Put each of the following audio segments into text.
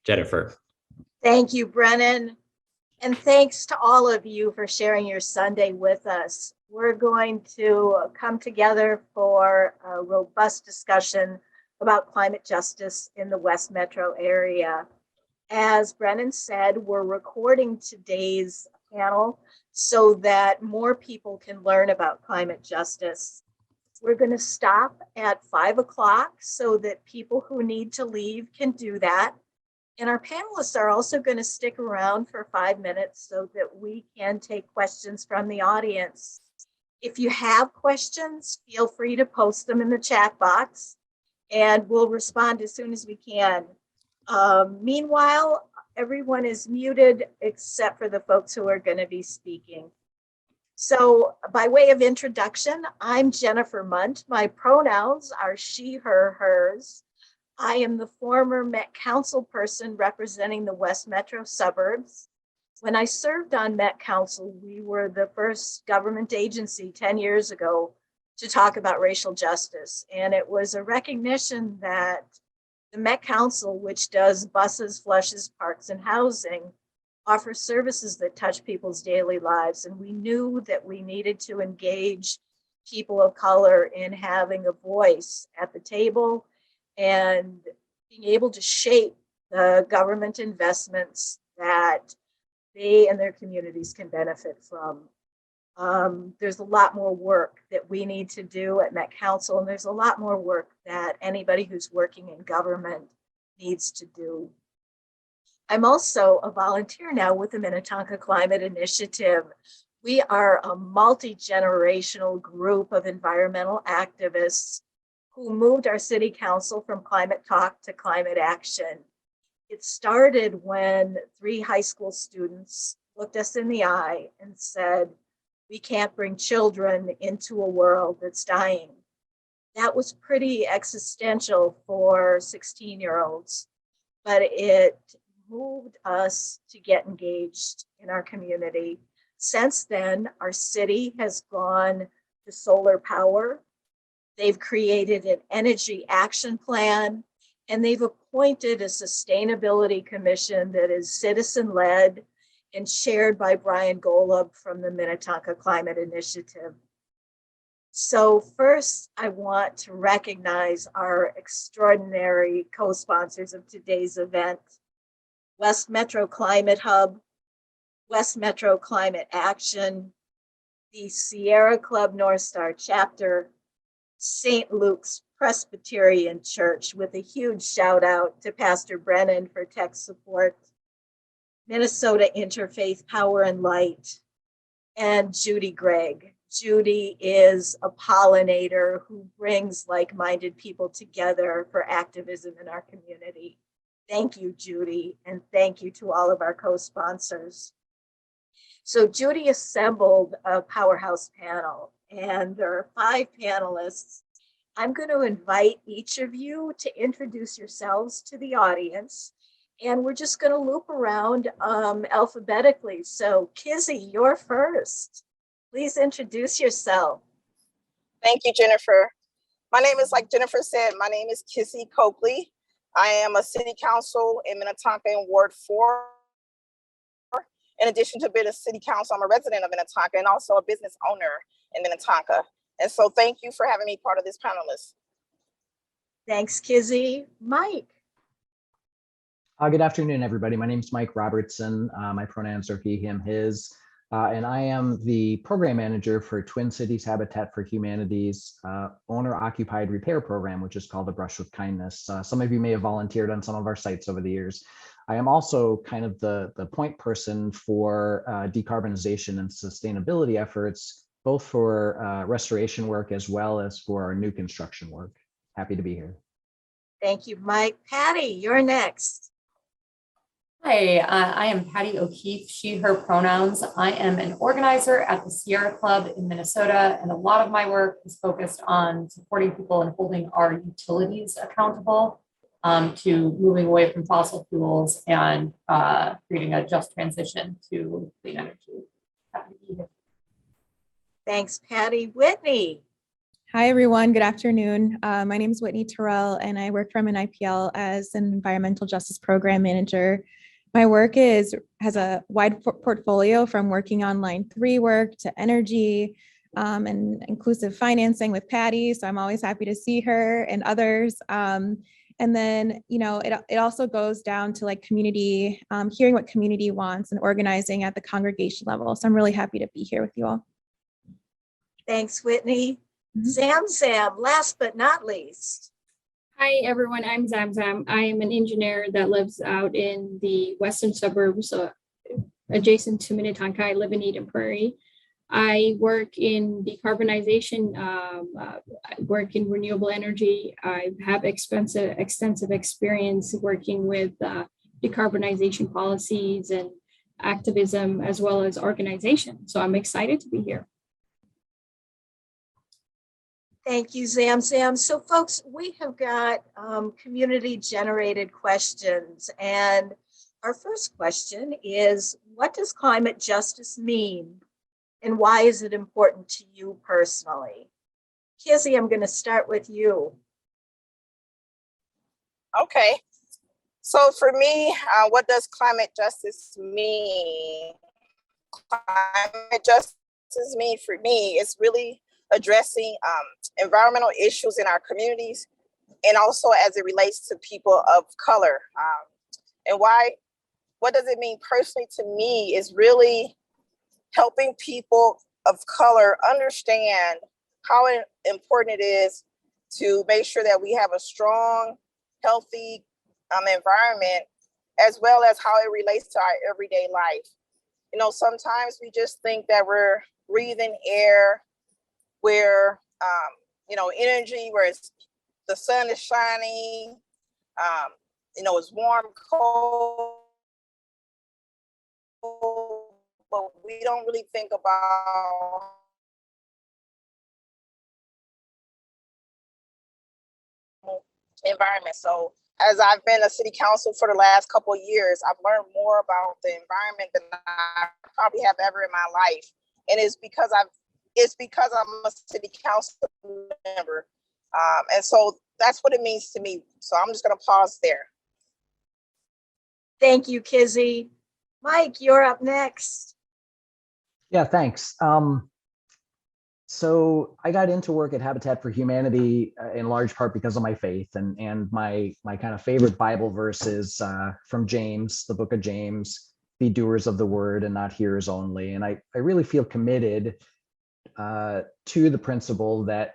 Jennifer. Thank you, Brennan. And thanks to all of you for sharing your Sunday with us. We're going to come together for a robust discussion about climate justice in the West Metro area. As Brennan said, we're recording today's panel so that more people can learn about climate justice. We're going to stop at 5 o'clock so that people who need to leave can do that. And our panelists are also going to stick around for 5 minutes so that we can take questions from the audience. If you have questions, feel free to post them in the chat box and we'll respond as soon as we can. Meanwhile, everyone is muted except for the folks who are going to be speaking. So by way of introduction, I'm Jennifer Munt. My pronouns are she, her, hers. I am the former Met Council person representing the West Metro suburbs. When I served on Met Council, we were the first government agency 10 years ago to talk about racial justice. And it was a recognition that the Met Council, which does buses, flushes, parks, and housing, offers services that touch people's daily lives. And we knew that we needed to engage people of color in having a voice at the table and being able to shape the government investments that they and their communities can benefit from. There's a lot more work that we need to do at Met Council, and there's a lot more work that anybody who's working in government needs to do. I'm also a volunteer now with the Minnetonka Climate Initiative. We are a multi-generational group of environmental activists who moved our city council from climate talk to climate action. It started when 3 high school students looked us in the eye and said, we can't bring children into a world that's dying. That was pretty existential for 16-year-olds, but it moved us to get engaged in our community. Since then, our city has gone to solar power. They've created an energy action plan, and they've appointed a sustainability commission that is citizen-led and chaired by Brian Golub from the Minnetonka Climate Initiative. So first, I want to recognize our extraordinary co-sponsors of today's event: West Metro Climate Hub, West Metro Climate Action, the Sierra Club North Star Chapter, St. Luke's Presbyterian Church, with a huge shout out to Pastor Brennan for tech support, Minnesota Interfaith Power and Light, and Judy Gregg. Judy is a pollinator who brings like-minded people together for activism in our community. Thank you, Judy, and thank you to all of our co-sponsors. So Judy assembled a powerhouse panel, and there are 5 panelists. I'm going to invite each of you to introduce yourselves to the audience, and we're just going to loop around alphabetically. So Kizzy, you're first. Please introduce yourself. Thank you, Jennifer. My name is, like Jennifer said, my name is Kizzy Coakley. I am a city council in Minnetonka in Ward 4. In addition to being a city council, I'm a resident of Minnetonka and also a business owner in Minnetonka. And so thank you for having me part of this panelist. Thanks, Kizzy. Mike. Good afternoon, everybody. My name is Mike Robertson. My pronouns are he, him, his. And I am the program manager for Twin Cities Habitat for Humanity's owner-occupied repair program, which is called the Brush with Kindness. Some of you may have volunteered on some of our sites over the years. I am also kind of the point person for decarbonization and sustainability efforts, both for restoration work as well as for our new construction work. Happy to be here. Thank you, Mike. Patty, you're next. Hi, I am Patty O'Keefe, she, her pronouns. I am an organizer at the Sierra Club in Minnesota, and a lot of my work is focused on supporting people and holding our utilities accountable to moving away from fossil fuels and creating a just transition to clean energy. Happy to be here. Thanks, Patty. Whitney. Hi, everyone. Good afternoon. My name is Whitney Terrell, and I work from an IPL as an environmental justice program manager. My work has a wide portfolio from working on line 3 work to energy and inclusive financing with Patty. So I'm always happy to see her and others. And then, it also goes down to like community, hearing what community wants and organizing at the congregation level. So I'm really happy to be here with you all. Thanks, Whitney. Sam, last but not least. Hi, everyone. I'm Zam. I am an engineer that lives out in the western suburbs adjacent to Minnetonka. I live in Eden Prairie. I work in decarbonization, I work in renewable energy. I have extensive experience working with decarbonization policies and activism as well as organization. So I'm excited to be here. Thank you, Zam. So folks, we have got community generated questions. And our first question is, what does climate justice mean? And why is it important to you personally? Kizzy, I'm going to start with you. Okay. So for me, what does climate justice mean? Climate justice mean for me is really addressing environmental issues in our communities, and also as it relates to people of color. And what does it mean personally to me is really helping people of color understand how important it is to make sure that we have a strong, healthy environment, as well as how it relates to our everyday life. Sometimes we just think that we're breathing air where, energy, where the sun is shining, it's warm, cold, but we don't really think about environment. So as I've been a city council for the last couple of years, I've learned more about the environment than I probably have ever in my life. And it's because I'm a city council member. And so that's what it means to me. So I'm just going to pause there. Thank you, Kizzy. Mike, you're up next. Yeah, thanks. So I got into work at Habitat for Humanity in large part because of my faith, and my kind of favorite Bible verse is from James, the book of James, be doers of the word and not hearers only. And I really feel committed to the principle that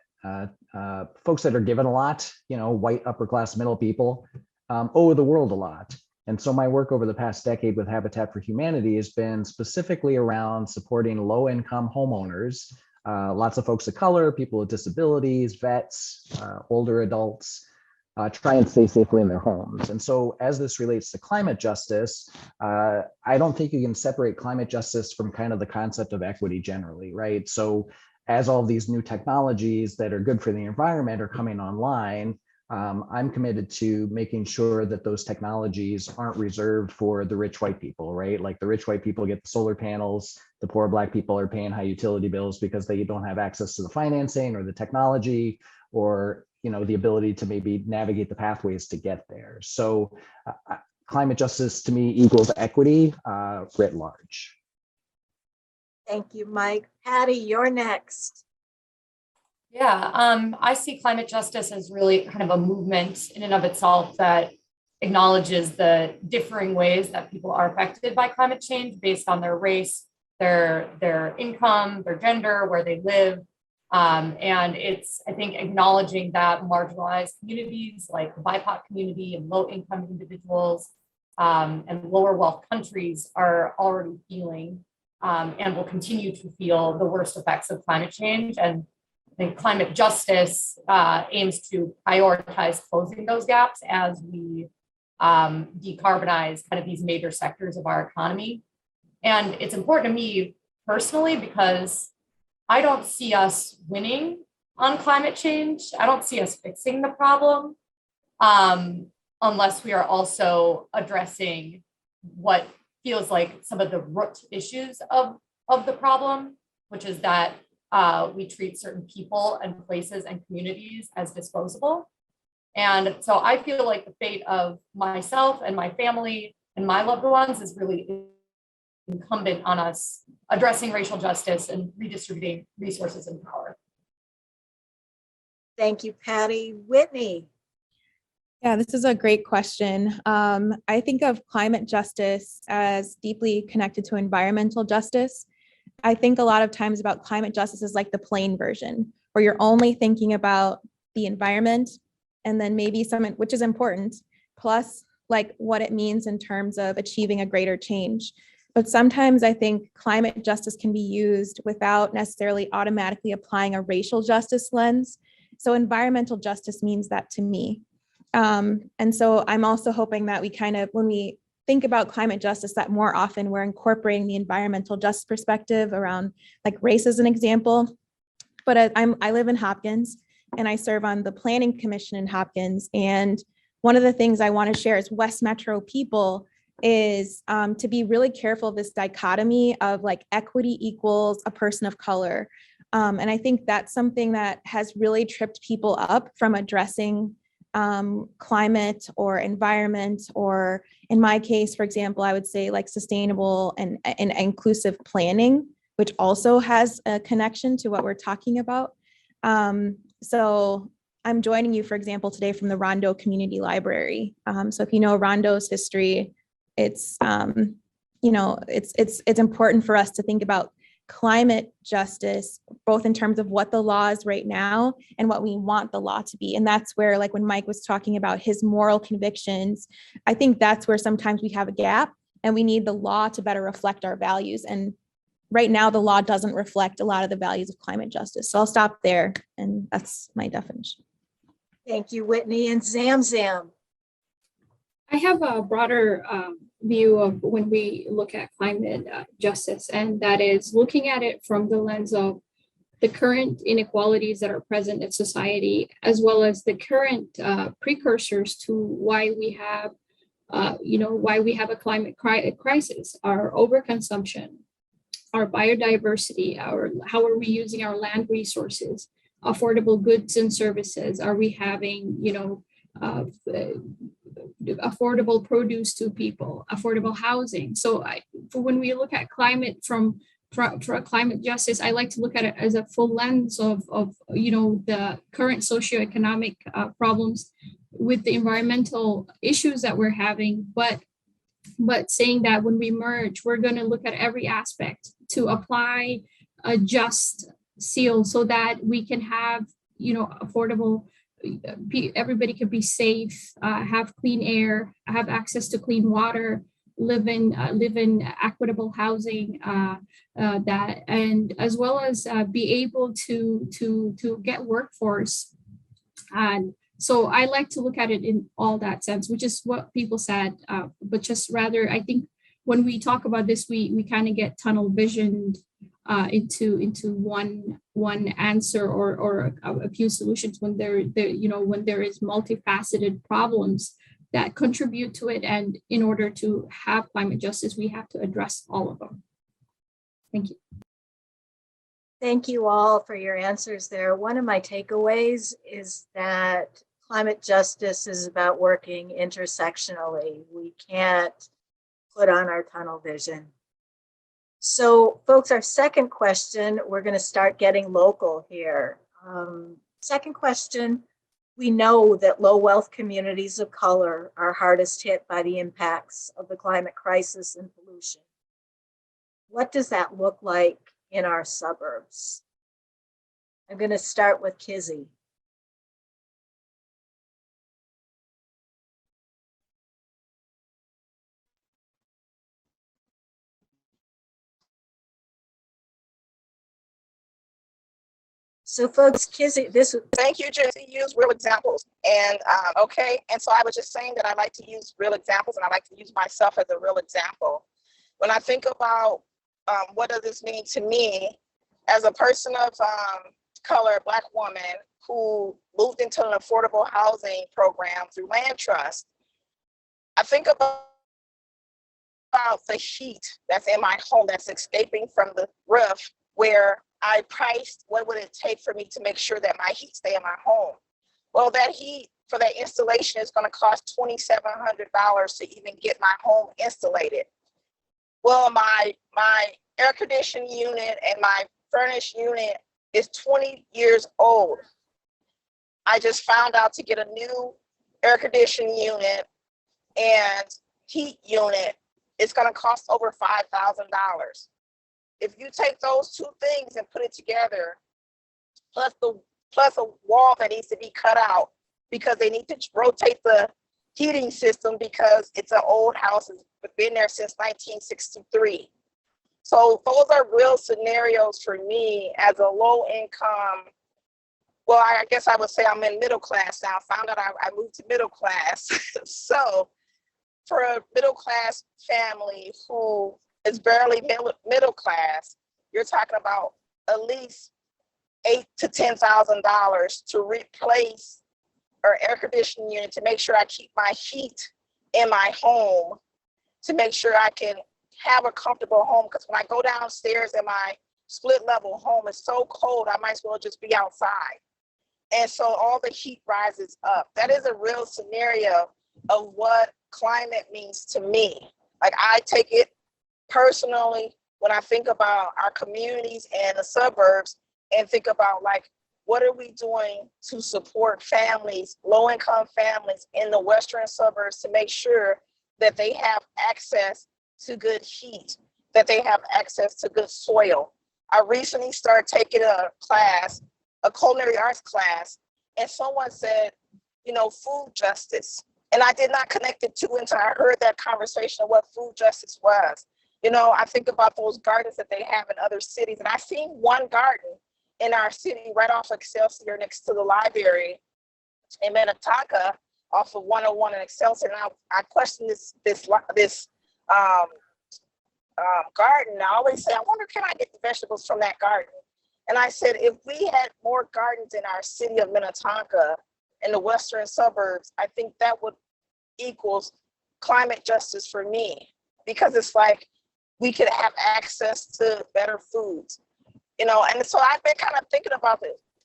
folks that are given a lot, white upper class middle people, owe the world a lot. And so my work over the past decade with Habitat for Humanity has been specifically around supporting low-income homeowners, lots of folks of color, people with disabilities, vets, older adults, try and stay safely in their homes. And so as this relates to climate justice, I don't think you can separate climate justice from kind of the concept of equity generally, right? So as all these new technologies that are good for the environment are coming online, I'm committed to making sure that those technologies aren't reserved for the rich white people, right? Like the rich white people get the solar panels, the poor Black people are paying high utility bills because they don't have access to the financing or the technology or the ability to maybe navigate the pathways to get there. So climate justice to me equals equity writ large. Thank you, Mike. Patty, you're next. Yeah, I see climate justice as really kind of a movement in and of itself that acknowledges the differing ways that people are affected by climate change based on their race, their income, their gender, where they live. And it's, I think, acknowledging that marginalized communities like the BIPOC community and low-income individuals and lower wealth countries are already feeling and will continue to feel the worst effects of climate change. And I think climate justice aims to prioritize closing those gaps as we decarbonize kind of these major sectors of our economy. And it's important to me personally because I don't see us winning on climate change. I don't see us fixing the problem unless we are also addressing what feels like some of the root issues of the problem, which is that we treat certain people and places and communities as disposable. And so I feel like the fate of myself and my family and my loved ones is really incumbent on us addressing racial justice and redistributing resources and power. Thank you, Patty. Whitney. Yeah, this is a great question. I think of climate justice as deeply connected to environmental justice. I think a lot of times about climate justice is like the plain version, where you're only thinking about the environment and then maybe some, which is important, plus like what it means in terms of achieving a greater change. But sometimes I think climate justice can be used without necessarily automatically applying a racial justice lens. So environmental justice means that to me. And so I'm also hoping that we kind of, when we think about climate justice, that more often we're incorporating the environmental justice perspective around like race as an example. But I live in Hopkins and I serve on the Planning Commission in Hopkins. And one of the things I want to share as West Metro people is to be really careful of this dichotomy of like equity equals a person of color. And I think that's something that has really tripped people up from addressing climate or environment, or in my case, for example, I would say like sustainable and inclusive planning, which also has a connection to what we're talking about. So I'm joining you, for example, today from the Rondo Community Library. So if you know Rondo's history, it's it's important for us to think about climate justice, both in terms of what the law is right now and what we want the law to be. And that's where, like when Mike was talking about his moral convictions, I think that's where sometimes we have a gap and we need the law to better reflect our values. And right now, the law doesn't reflect a lot of the values of climate justice. So I'll stop there. And that's my definition. Thank you, Whitney. And Zam. I have a broader view of when we look at climate justice, and that is looking at it from the lens of the current inequalities that are present in society, as well as the current precursors to why we have, a climate crisis, our overconsumption, our biodiversity, how are we using our land resources, affordable goods and services, are we having, affordable produce to people, affordable housing. So when we look at climate from climate justice, I like to look at it as a full lens of the current socioeconomic problems with the environmental issues that we're having, but saying that when we merge, we're going to look at every aspect to apply a just seal so that we can have, affordable, everybody can be safe, have clean air, have access to clean water, live in equitable housing, that, and as well as be able to get workforce. And so I like to look at it in all that sense, which is what people said, but just rather, I think when we talk about this, we kind of get tunnel visioned into one answer or a few solutions when when there is multifaceted problems that contribute to it. And in order to have climate justice, we have to address all of them. Thank you. Thank you all for your answers there. One of my takeaways is that climate justice is about working intersectionally. We can't put on our tunnel vision. So folks, our second question, we're going to start getting local here. Second question, we know that low wealth communities of color are hardest hit by the impacts of the climate crisis and pollution. What does that look like in our suburbs? I'm going to start with Kizzy. So folks, Kizzy, Thank you, Jesse. Use real examples. And and so I was just saying that I like to use real examples, and I like to use myself as a real example. When I think about what does this mean to me as a person of color, Black woman who moved into an affordable housing program through land trust, I think about the heat that's in my home that's escaping from the roof, where I priced what would it take for me to make sure that my heat stay in my home. Well, that heat for that installation is going to cost $2,700 to even get my home insulated. Well, my air conditioning unit and my furnace unit is 20 years old. I just found out to get a new air conditioning unit and heat unit, it's going to cost over $5,000. If you take those two things and put it together, plus a wall that needs to be cut out because they need to rotate the heating system because it's an old house, it's been there since 1963. So those are real scenarios for me as a low income. Well, I guess I would say I'm in middle class now. I found out I moved to middle class. So for a middle class family who is barely middle class, you're talking about at least $8,000 to $10,000 to replace our air conditioning unit, to make sure I keep my heat in my home, to make sure I can have a comfortable home. Because when I go downstairs in my split level home, it's so cold, I might as well just be outside. And so all the heat rises up. That is a real scenario of what climate means to me. Like, I take it personally when I think about our communities and the suburbs, and think about, like, what are we doing to support families, low-income families in the western suburbs, to make sure that they have access to good heat, that they have access to good soil. I recently started taking a class, a culinary arts class, and someone said, food justice. And I did not connect the two until I heard that conversation of what food justice was. I think about those gardens that they have in other cities. And I've seen one garden in our city right off Excelsior next to the library in Minnetonka off of 101 in Excelsior. And I questioned this garden. I always say, I wonder, can I get the vegetables from that garden? And I said, if we had more gardens in our city of Minnetonka, in the western suburbs, I think that would equals climate justice for me, because it's like we could have access to better foods, and so I've been kind of thinking about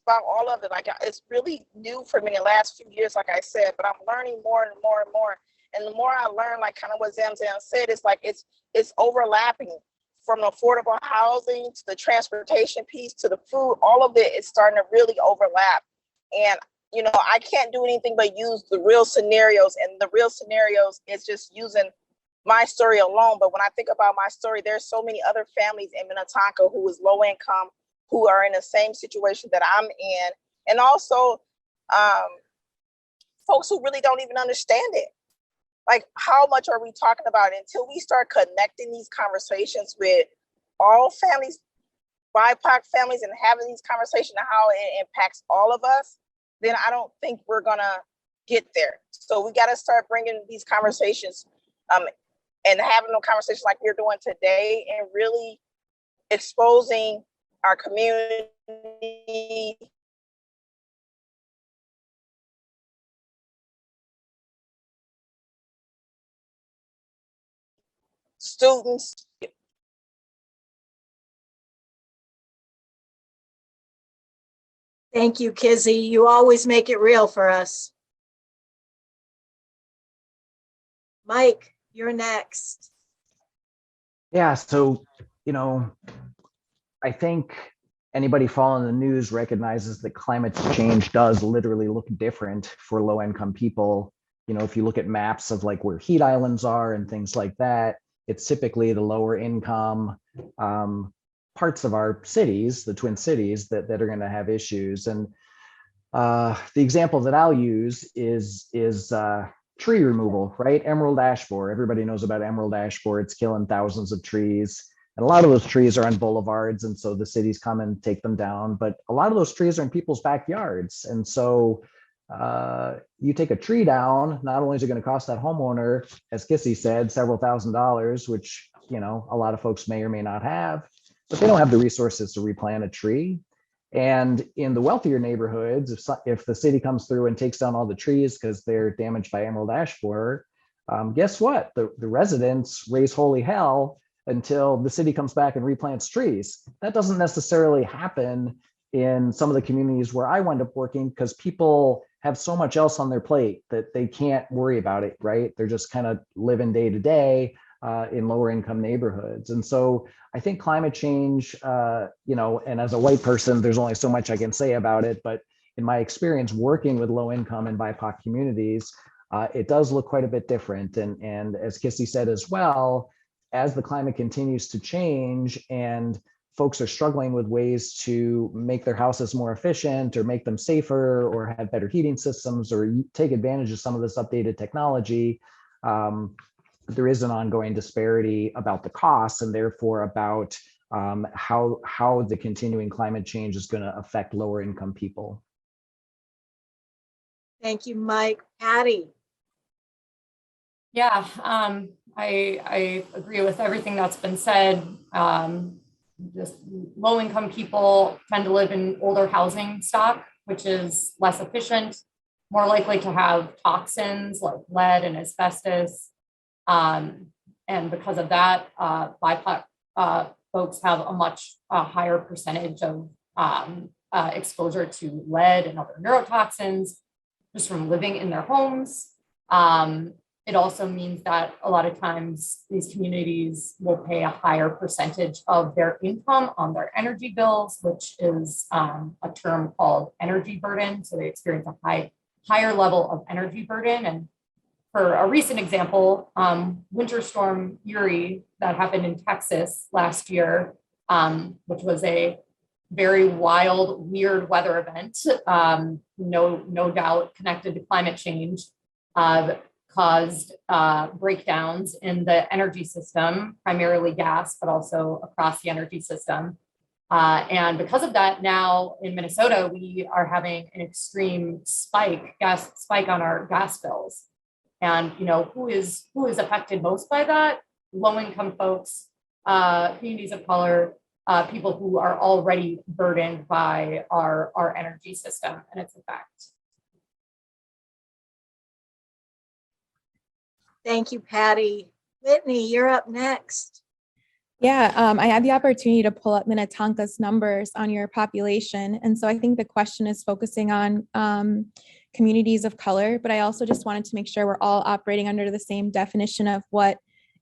all of it. Like, it's really new for me in the last few years, like I said, but I'm learning more and more and more. And the more I learn, like kind of what Zamzam said, it's like it's overlapping from affordable housing to the transportation piece to the food. All of it is starting to really overlap. And I can't do anything but use the real scenarios, and the real scenarios is just using my story alone. But when I think about my story, there's so many other families in Minnetonka who is low income, who are in the same situation that I'm in. And also folks who really don't even understand it. Like, how much are we talking about? Until we start connecting these conversations with all families, BIPOC families, and having these conversations and how it impacts all of us, then I don't think we're gonna get there. So we got to start bringing these conversations and having no conversations like we're doing today, and really exposing our community, students. Thank you, Kizzy. You always make it real for us. Mike, you're next. Yeah, so, I think anybody following the news recognizes that climate change does literally look different for low-income people. If you look at maps of like where heat islands are and things like that, it's typically the lower income parts of our cities, the Twin Cities, that are going to have issues. And the example that I'll use is tree removal, right? Emerald ash borer. Everybody knows about emerald ash borer. It's killing thousands of trees. And a lot of those trees are on boulevards. And so the cities come and take them down. But a lot of those trees are in people's backyards. And so you take a tree down, not only is it going to cost that homeowner, as Kissy said, several $1,000s, which, a lot of folks may or may not have, but they don't have the resources to replant a tree. And in the wealthier neighborhoods, if the city comes through and takes down all the trees because they're damaged by emerald ash borer, guess what? The residents raise holy hell until the city comes back and replants trees. That doesn't necessarily happen in some of the communities where I wound up working, because people have so much else on their plate that they can't worry about it, right? They're just kind of living day to day in lower income neighborhoods. And so I think climate change, and as a white person, there's only so much I can say about it, but in my experience working with low income and BIPOC communities, it does look quite a bit different. And as Kissy said as well, as the climate continues to change and folks are struggling with ways to make their houses more efficient or make them safer or have better heating systems or take advantage of some of this updated technology, there is an ongoing disparity about the costs and therefore about how the continuing climate change is going to affect lower income people. Thank you, Mike. Patty. Yeah, I agree with everything that's been said. Just low-income people tend to live in older housing stock, which is less efficient, more likely to have toxins like lead and asbestos. And because of that, BIPOC folks have a much higher percentage of exposure to lead and other neurotoxins just from living in their homes. It also means that a lot of times these communities will pay a higher percentage of their income on their energy bills, which is a term called energy burden. So they experience a higher level of energy burden. And for a recent example, Winter Storm Uri that happened in Texas last year, which was a very wild, weird weather event, no doubt connected to climate change, caused breakdowns in the energy system, primarily gas, but also across the energy system. And because of that, now in Minnesota, we are having an extreme gas spike on our gas bills. And who is affected most by that? Low-income folks, communities of color, people who are already burdened by our energy system and its effect. Thank you, Patty. Whitney, you're up next. Yeah, I had the opportunity to pull up Minnetonka's numbers on your population. And so I think the question is focusing on communities of color, but I also just wanted to make sure we're all operating under the same definition of what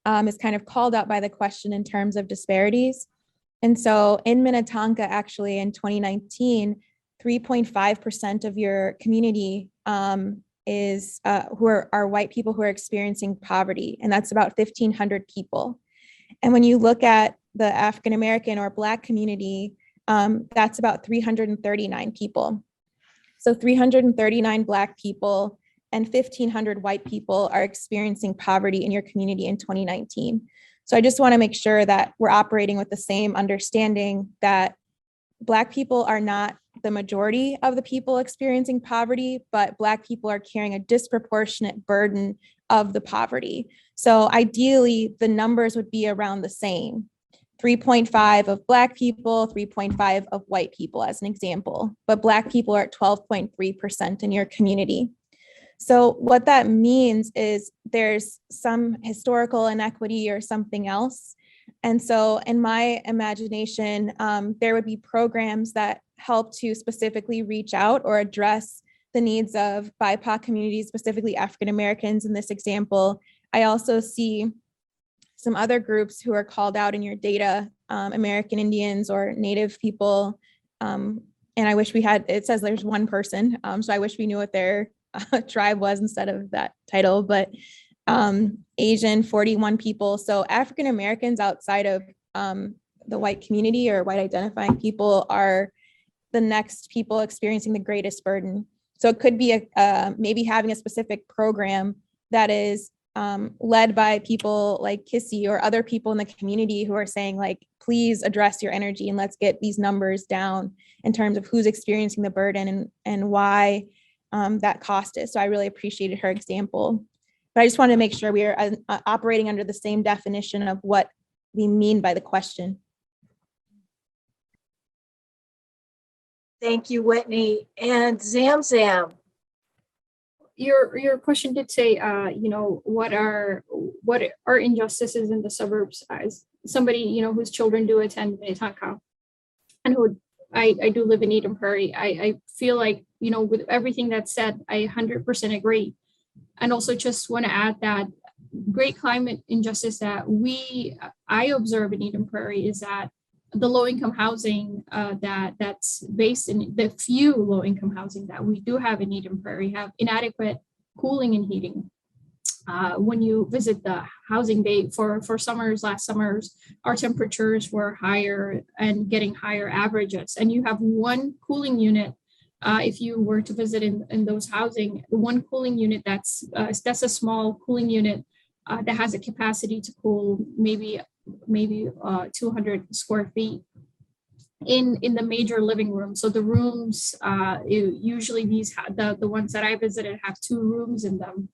is kind of called out by the question in terms of disparities. And so in Minnetonka, actually in 2019, 3.5% of your community is who are white people who are experiencing poverty, and that's about 1,500 people. And when you look at the African American or Black community, that's about 339 people. So 339 Black people and 1,500 white people are experiencing poverty in your community in 2019. So I just want to make sure that we're operating with the same understanding that Black people are not the majority of the people experiencing poverty, but Black people are carrying a disproportionate burden of the poverty. So ideally, the numbers would be around the same. 3.5 of Black people, 3.5 of white people as an example, but Black people are at 12.3% in your community. So what that means is there's some historical inequity or something else. And so in my imagination, there would be programs that help to specifically reach out or address the needs of BIPOC communities, specifically African Americans in this example. I also see some other groups who are called out in your data, American Indians or Native people. And I wish we had, it says there's one person, so I wish we knew what their tribe was instead of that title, but Asian, 41 people. So African Americans outside of the white community or white identifying people are the next people experiencing the greatest burden. So it could be maybe having a specific program that is led by people like Kissy or other people in the community who are saying like, please address your energy and let's get these numbers down in terms of who's experiencing the burden and why that cost is. So I really appreciated her example. But I just wanted to make sure we are operating under the same definition of what we mean by the question. Thank you, Whitney. And Zamzam. your question did say, what are injustices in the suburbs, as somebody, whose children do attend Minnetonka, and who I do live in Eden Prairie. I feel like, with everything that's said, I 100% agree. And also just want to add that great climate injustice that I observe in Eden Prairie is that the low-income housing that's based in the few low-income housing that we do have in Eden Prairie have inadequate cooling and heating. When you visit the housing bay for last summers, our temperatures were higher and getting higher averages. And you have one cooling unit. If you were to visit in those housing, one cooling unit that's a small cooling unit that has a capacity to cool maybe 200 square feet in the major living room. So the rooms, usually the ones that I visited have 2 rooms in them,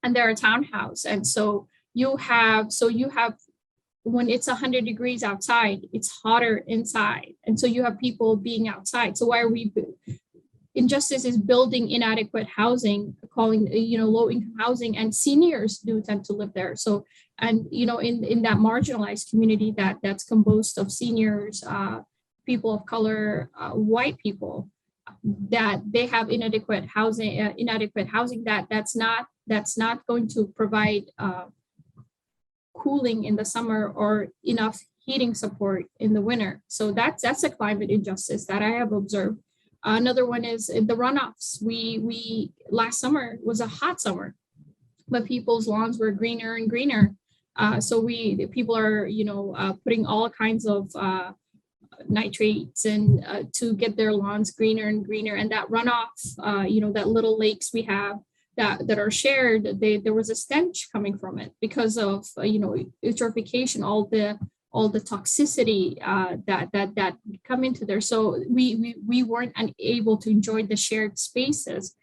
and they're a townhouse. And so you have when it's 100 degrees outside, it's hotter inside. And so you have people being outside. So why are we injustice is building inadequate housing, calling, low income housing, and seniors do tend to live there. So, and, in that marginalized community that's composed of seniors, people of color, white people, that they have inadequate housing that's not going to provide cooling in the summer or enough heating support in the winter. So that's a climate injustice that I have observed. Another one is the runoffs. We last summer was a hot summer, but people's lawns were greener and greener. So people are putting all kinds of nitrates and to get their lawns greener and greener. And that runoff, that little lakes we have that are shared, there was a stench coming from it because of eutrophication, all the toxicity that come into there. So we weren't able to enjoy the shared spaces.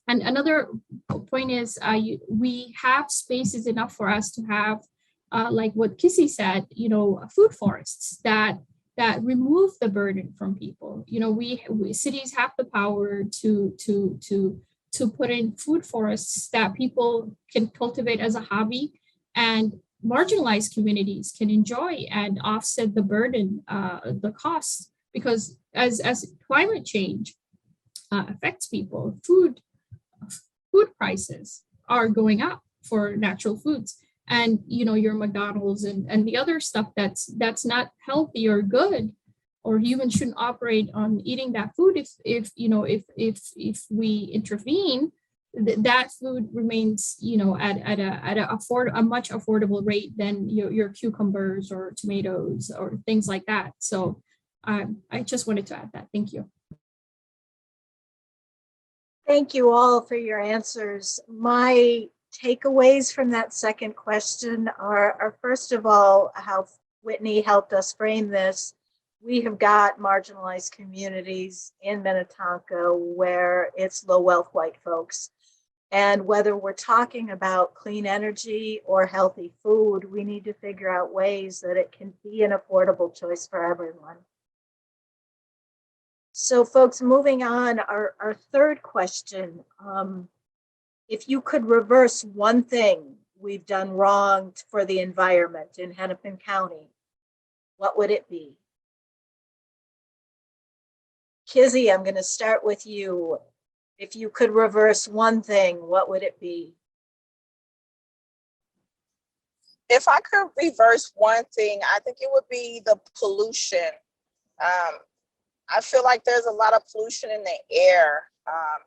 And another point is we have spaces enough for us to have, like what Kissy said, food forests that remove the burden from people. We cities have the power to put in food forests that people can cultivate as a hobby, and marginalized communities can enjoy and offset the burden, the costs, because as climate change affects people, food prices are going up for natural foods, and your McDonald's and the other stuff that's not healthy or good, or humans shouldn't operate on eating that food. If we intervene, that food remains, at a much affordable rate than your cucumbers or tomatoes or things like that. So I just wanted to add that. Thank you. Thank you all for your answers. My takeaways from that second question are first of all, how Whitney helped us frame this. We have got marginalized communities in Minnetonka where it's low wealth white folks. And whether we're talking about clean energy or healthy food, we need to figure out ways that it can be an affordable choice for everyone. So folks, moving on, our third question, if you could reverse one thing we've done wrong for the environment in Hennepin County, what would it be? Kizzy, I'm going to start with you. If you could reverse one thing, what would it be? If I could reverse one thing, I think it would be the pollution. I feel like there's a lot of pollution in the air.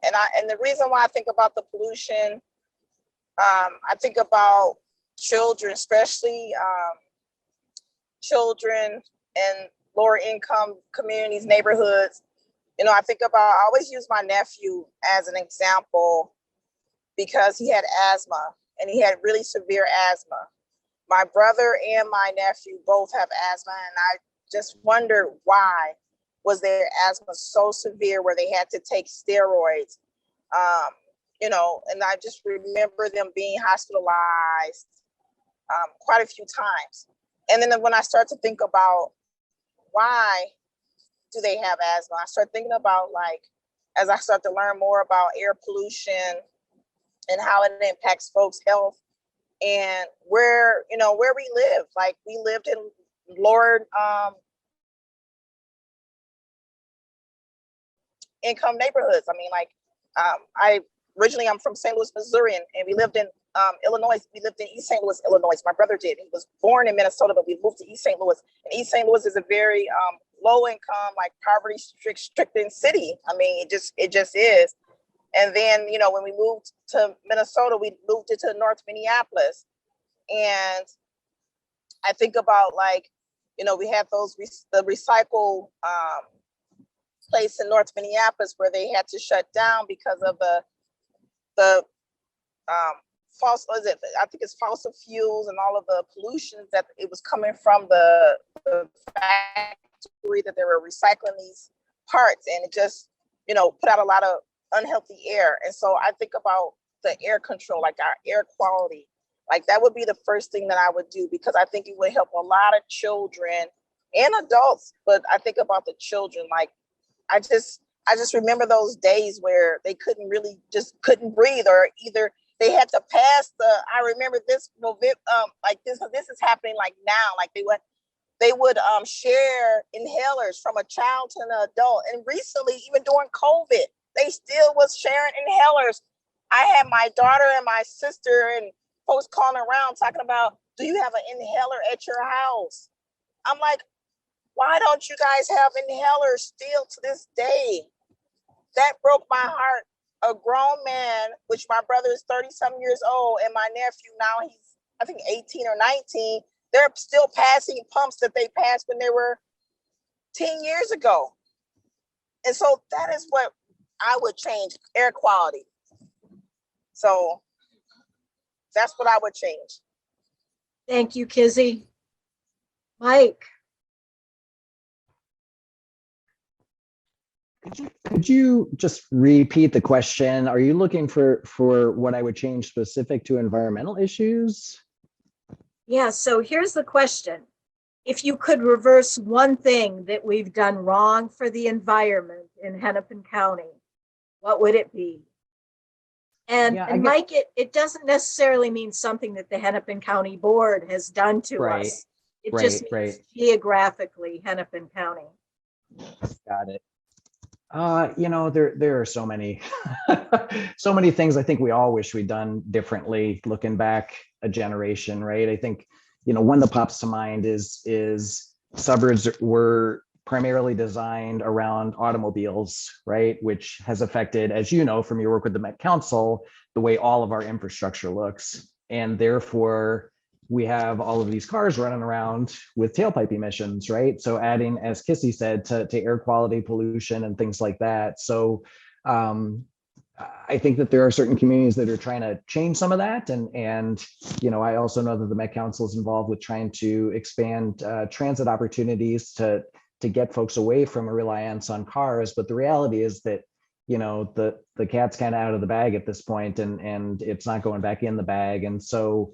And the reason why I think about the pollution, I think about children, especially children in lower income communities, neighborhoods. I always use my nephew as an example because he had asthma and he had really severe asthma. My brother and my nephew both have asthma, and I just wonder why was their asthma so severe where they had to take steroids. And I just remember them being hospitalized quite a few times. And then when I start to think about why do they have asthma, I start thinking about, like, as I start to learn more about air pollution and how it impacts folks' health and where we live. Like we lived in lower income neighborhoods. I mean, like I'm from St. Louis, Missouri, and we lived in Illinois. We lived in East St. Louis, Illinois. My brother did. He was born in Minnesota, but we moved to East St. Louis. And East St. Louis is a very low income, like poverty stricken city. I mean, it just is. And then, when we moved to Minnesota, we moved into North Minneapolis. And I think about we had the recycle place in North Minneapolis where they had to shut down because of the I think it's fossil fuels and all of the pollution that it was coming from the factory that they were recycling these parts, and it just put out a lot of unhealthy air. And so I think about the air control, like our air quality, like that would be the first thing that I would do, because I think it would help a lot of children and adults. But I think about the children, like I just remember those days where they couldn't breathe, or either they had to pass I remember this, this is happening like now, like they would share inhalers from a child to an adult. And recently, even during COVID, they still was sharing inhalers. I had my daughter and my sister and folks calling around talking about, do you have an inhaler at your house? I'm like, why don't you guys have inhalers still to this day? That broke my heart. A grown man, which my brother is 30-some years old, and my nephew now, he's I think 18 or 19, they're still passing pumps that they passed when they were 10 years ago. And so that is what I would change, air quality. So that's what I would change. Thank you, Kizzy. Mike. Could you just repeat the question? Are you looking for what I would change specific to environmental issues? Yeah, so here's the question. If you could reverse one thing that we've done wrong for the environment in Hennepin County, what would it be? And Mike, it doesn't necessarily mean something that the Hennepin County Board has done to us. It just means geographically Hennepin County. Got it. There are so many, so many things I think we all wish we'd done differently looking back a generation, right? I think, one that pops to mind is suburbs were primarily designed around automobiles, right? Which has affected, as you know, from your work with the Met Council, the way all of our infrastructure looks. And therefore, we have all of these cars running around with tailpipe emissions, right? So adding, as Kissy said, to air quality pollution and things like that. So I think that there are certain communities that are trying to change some of that. And I also know that the Met Council is involved with trying to expand transit opportunities to get folks away from a reliance on cars. But the reality is that, the cat's kind of out of the bag at this point, and it's not going back in the bag. And so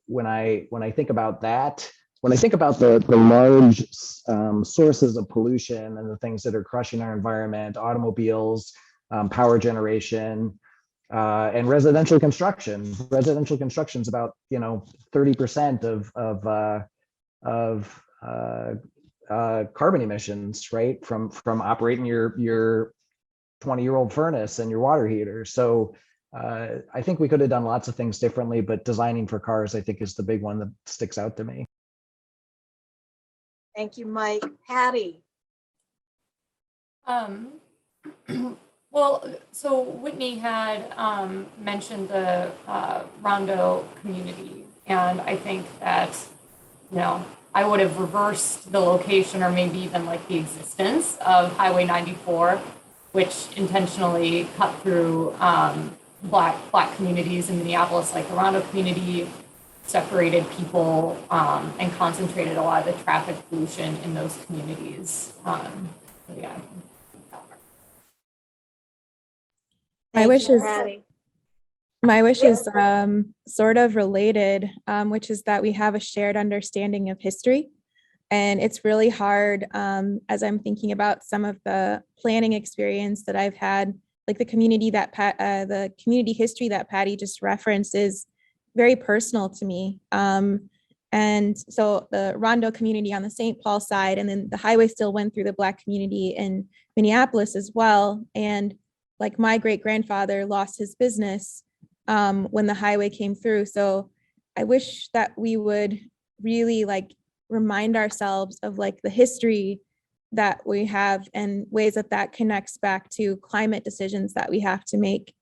when I think about that, when I think about the large sources of pollution and the things that are crushing our environment, automobiles, power generation, and residential construction. Residential construction is about 30% of carbon emissions, right? From operating your 20-year-old furnace and your water heater. So I think we could have done lots of things differently, but designing for cars, I think, is the big one that sticks out to me. Thank you, Mike. Patty. Well, so Whitney had mentioned the Rondo community, and I think that, I would have reversed the location or maybe even like the existence of Highway 94, which intentionally cut through Black communities in Minneapolis, like the Rondo community, separated people and concentrated a lot of the traffic pollution in those communities. Yeah. My wish is Patty. sort of related, which is that we have a shared understanding of history. And it's really hard as I'm thinking about some of the planning experience that I've had like the community that the community history that Patty just referenced is very personal to me. And so the Rondo community on the St. Paul side, and then the highway still went through the Black community in Minneapolis as well. And like my great grandfather lost his business when the highway came through. So I wish that we would really like remind ourselves of like the history that we have and ways that that connects back to climate decisions that we have to make.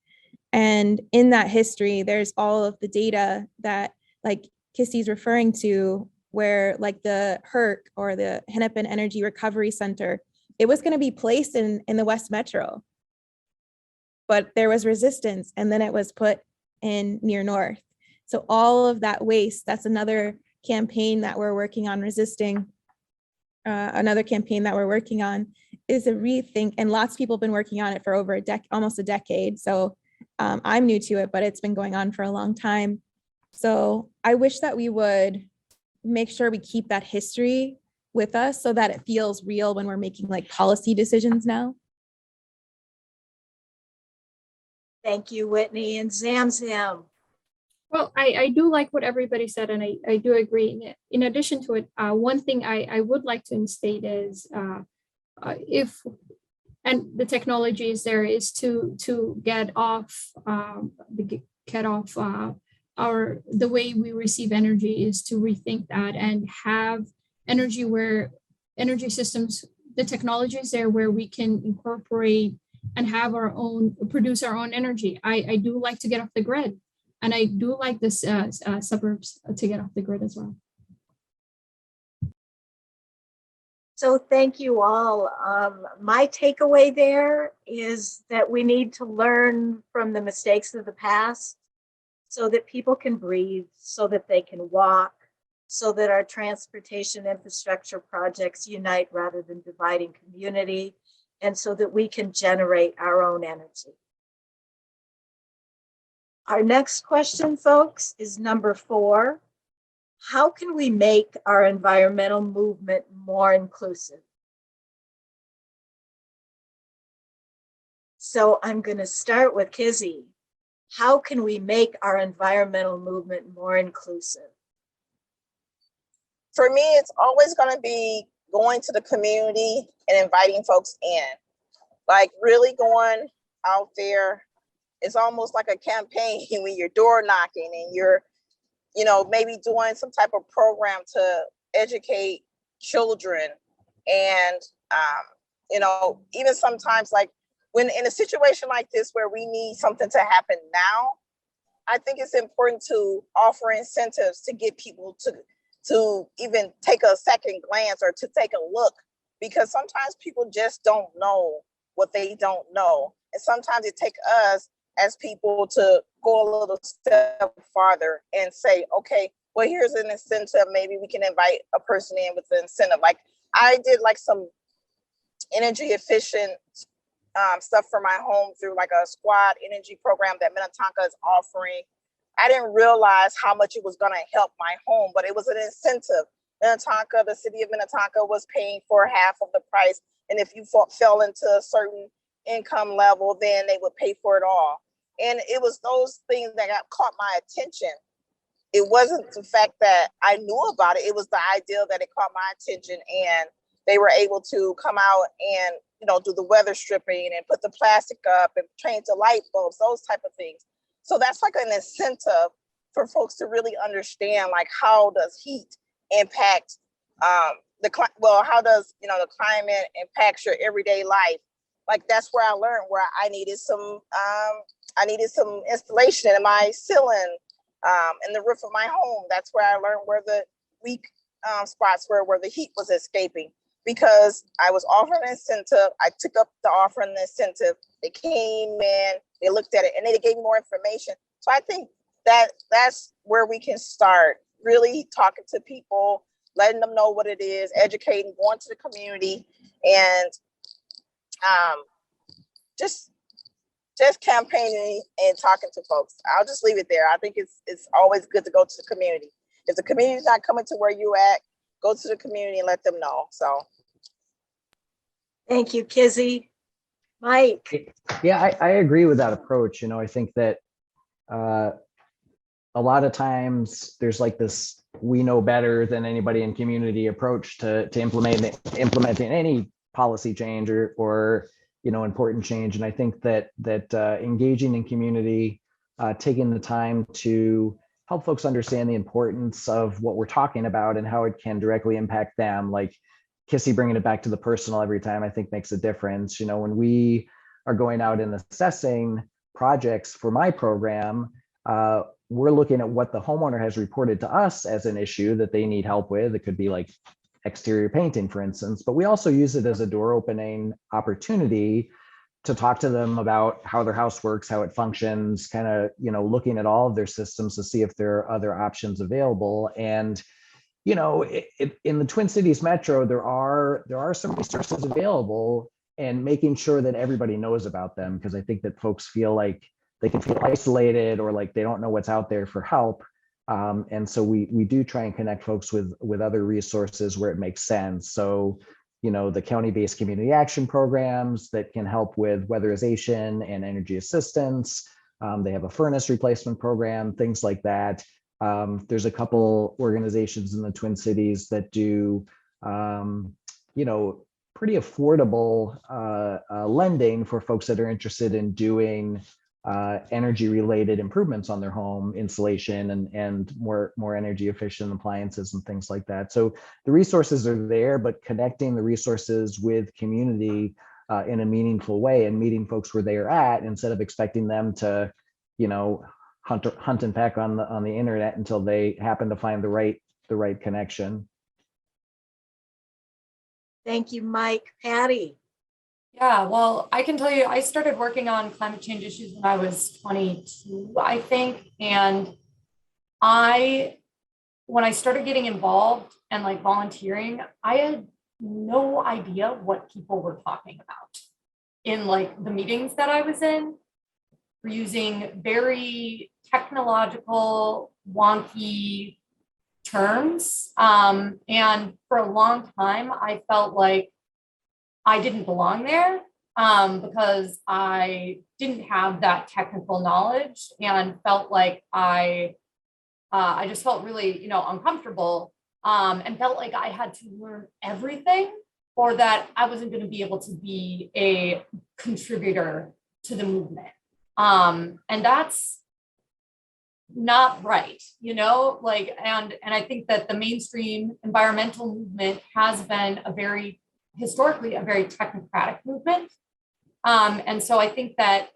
And in that history, there's all of the data that like Kissy's referring to, where like the HERC or the Hennepin Energy Recovery Center, it was going to be placed in the West Metro, but there was resistance, and then it was put in near North. So all of that waste, that's another campaign that we're working on resisting. Another campaign that we're working on is a rethink, and lots of people have been working on it for over almost a decade. So I'm new to it, but it's been going on for a long time. So I wish that we would make sure we keep that history with us so that it feels real when we're making like policy decisions now. Thank you, Whitney. And Zamzam. Well, I do like what everybody said, and I do agree. In addition to it, one thing I would like to instate is if, and the technology is there, is to get off the way we receive energy, is to rethink that and have energy systems, the technology is there where we can incorporate and have produce our own energy. I do like to get off the grid. And I do like this suburbs to get off the grid as well. So thank you all. My takeaway there is that we need to learn from the mistakes of the past so that people can breathe, so that they can walk, so that our transportation infrastructure projects unite rather than dividing community, and so that we can generate our own energy. Our next question, folks, is number 4. How can we make our environmental movement more inclusive? So I'm going to start with Kizzy. How can we make our environmental movement more inclusive? For me, it's always going to be going to the community and inviting folks in, like really going out there. It's almost like a campaign when you're door knocking and you're, maybe doing some type of program to educate children. And, even sometimes like when in a situation like this where we need something to happen now, I think it's important to offer incentives to get people to even take a second glance or to take a look, because sometimes people just don't know what they don't know. And sometimes it takes us as people to go a little step farther and say, okay, well, here's an incentive. Maybe we can invite a person in with the incentive. Like I did like some energy efficient stuff for my home through like a squad energy program that Minnetonka is offering. I didn't realize how much it was going to help my home, but it was an incentive. Minnetonka, the city of Minnetonka was paying for half of the price. And if you fell into a certain income level, then they would pay for it all. And it was those things that caught my attention. It wasn't the fact that I knew about it. It was the idea that it caught my attention, and they were able to come out and, do the weather stripping and put the plastic up and change the light bulbs, those type of things. So that's like an incentive for folks to really understand, like, how does heat impact how does, the climate impacts your everyday life? Like, that's where I learned where I needed some installation in my ceiling, in the roof of my home. That's where I learned where the weak spots were, where the heat was escaping, because I was offering an incentive. I took up the offer and the incentive. They came in, they looked at it, and they gave me more information. So I think that's where we can start, really talking to people, letting them know what it is, educating, going to the community, and just campaigning and talking to folks. I'll just leave it there. I think it's always good to go to the community. If the community is not coming to where you at, go to the community and let them know. So thank you, Kizzy. Mike, Yeah, I agree with that approach. I think that uh, a lot of times there's like this we know better than anybody in community approach to implementing any policy change or important change. And I think that engaging in community, taking the time to help folks understand the importance of what we're talking about and how it can directly impact them, like Kissy bringing it back to the personal every time, I think makes a difference. When we are going out and assessing projects for my program, we're looking at what the homeowner has reported to us as an issue that they need help with. It could be like exterior painting, for instance, but we also use it as a door opening opportunity to talk to them about how their house works, how it functions, kind of, looking at all of their systems to see if there are other options available. And, in the Twin Cities Metro, there are some resources available, and making sure that everybody knows about them, because I think that folks feel like they can feel isolated or like they don't know what's out there for help. And so we do try and connect folks with other resources where it makes sense. So, the county-based community action programs that can help with weatherization and energy assistance. They have a furnace replacement program, things like that. There's a couple organizations in the Twin Cities that do, pretty affordable lending for folks that are interested in doing energy related improvements on their home, insulation and more energy efficient appliances and things like that. So the resources are there, but connecting the resources with community in a meaningful way and meeting folks where they are at, instead of expecting them to, hunt and peck on the internet until they happen to find the right connection. thank you, Mike. Patty. Yeah, well, I can tell you, I started working on climate change issues when I was 22, I think. And when I started getting involved and like volunteering, I had no idea what people were talking about in like the meetings that I was in. We're using very technological, wonky terms. And for a long time, I felt like I didn't belong there because I didn't have that technical knowledge and felt like I just felt really, uncomfortable and felt like I had to learn everything, or that I wasn't going to be able to be a contributor to the movement. And that's not right, and I think that the mainstream environmental movement has been historically a very technocratic movement. And so I think that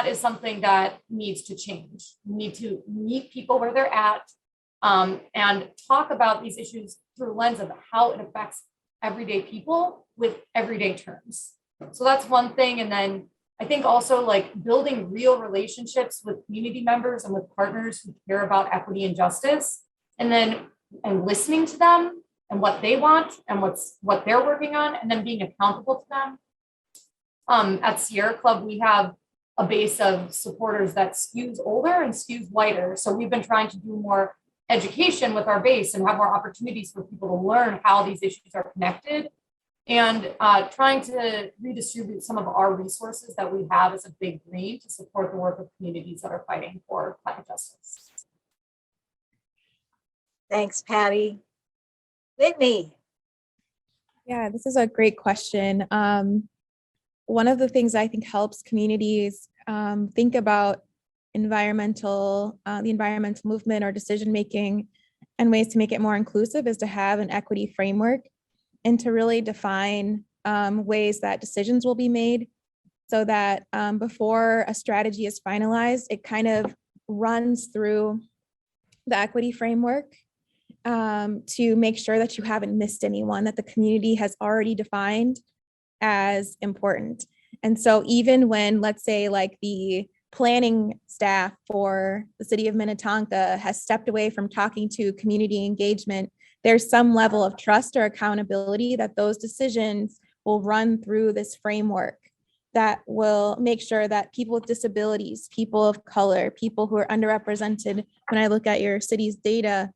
is something that needs to change. We need to meet people where they're at and talk about these issues through a lens of how it affects everyday people with everyday terms. So that's one thing. And then I think also like building real relationships with community members and with partners who care about equity and justice, and listening to them and what they want and what they're working on, and then being accountable to them. At Sierra Club, we have a base of supporters that skews older and skews whiter. So we've been trying to do more education with our base and have more opportunities for people to learn how these issues are connected, and trying to redistribute some of our resources that we have as a big green to support the work of communities that are fighting for climate justice. Thanks, Patty. Whitney. Yeah, this is a great question. One of the things I think helps communities think about the environmental movement or decision making and ways to make it more inclusive is to have an equity framework and to really define ways that decisions will be made, so that before a strategy is finalized, it kind of runs through the equity framework to make sure that you haven't missed anyone that the community has already defined as important. And so even when, let's say, like the planning staff for the city of Minnetonka has stepped away from talking to community engagement, there's some level of trust or accountability that those decisions will run through this framework that will make sure that people with disabilities, people of color, people who are underrepresented, when I look at your city's data,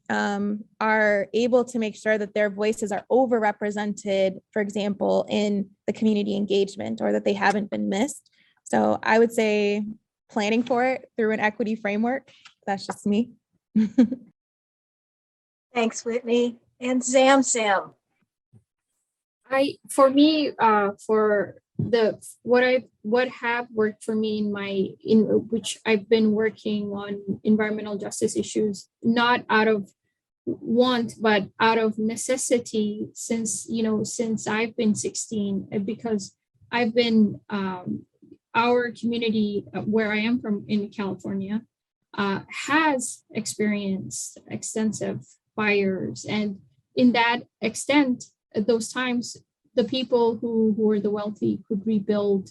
are able to make sure that their voices are overrepresented, for example, in the community engagement, or that they haven't been missed. So I would say planning for it through an equity framework. That's just me. Thanks, Whitney. And Sam. For me, for the what have worked for me in which I've been working on environmental justice issues, not out of want but out of necessity, since I've been 16, because I've been our community where I am from in California has experienced extensive fires, and in that extent, at those times, the people who were the wealthy could rebuild,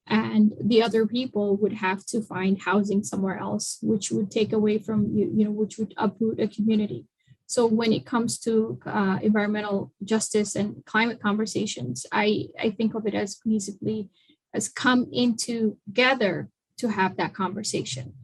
and the other people would have to find housing somewhere else, which would take away from which would uproot a community. So when it comes to environmental justice and climate conversations, I think of it as cohesively as come in together to have that conversation.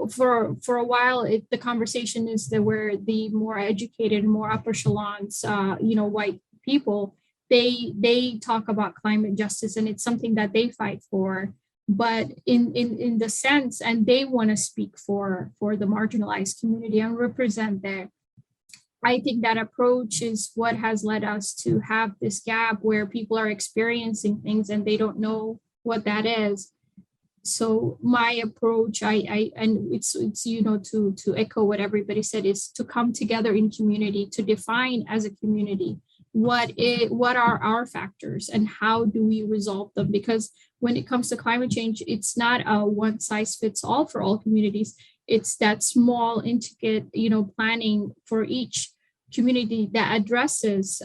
For a while, the conversation is that where the more educated, more upper echelons, white people, they talk about climate justice, and it's something that they fight for. But in the sense, and they want to speak for the marginalized community and represent there. I think that approach is what has led us to have this gap where people are experiencing things and they don't know what that is. So my approach, and it's to echo what everybody said, is to come together in community, to define as a community what are our factors and how do we resolve them. Because when it comes to climate change, it's not a one size fits all for all communities. It's that small, intricate, planning for each community that addresses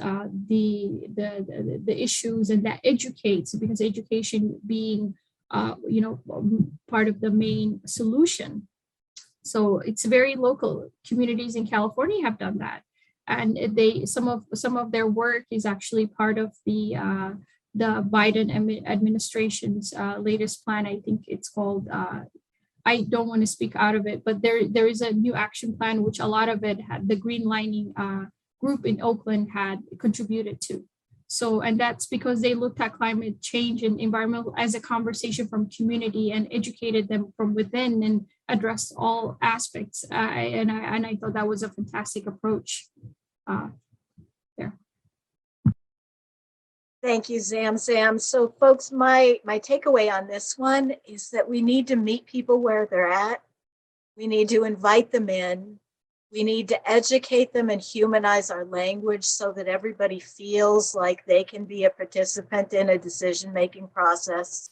the issues and that educates, because education being part of the main solution. So it's very local. Communities in California have done that, and some of their work is actually part of the Biden administration's latest plan. I think it's called. I don't want to speak out of it, but there is a new action plan, which a lot of it had the Green Lining group in Oakland had contributed to. So, and that's because they looked at climate change and environmental as a conversation from community and educated them from within and addressed all aspects. And I thought that was a fantastic approach there. Thank you, Sam. So folks, my takeaway on this one is that we need to meet people where they're at. We need to invite them in. We need to educate them and humanize our language so that everybody feels like they can be a participant in a decision-making process.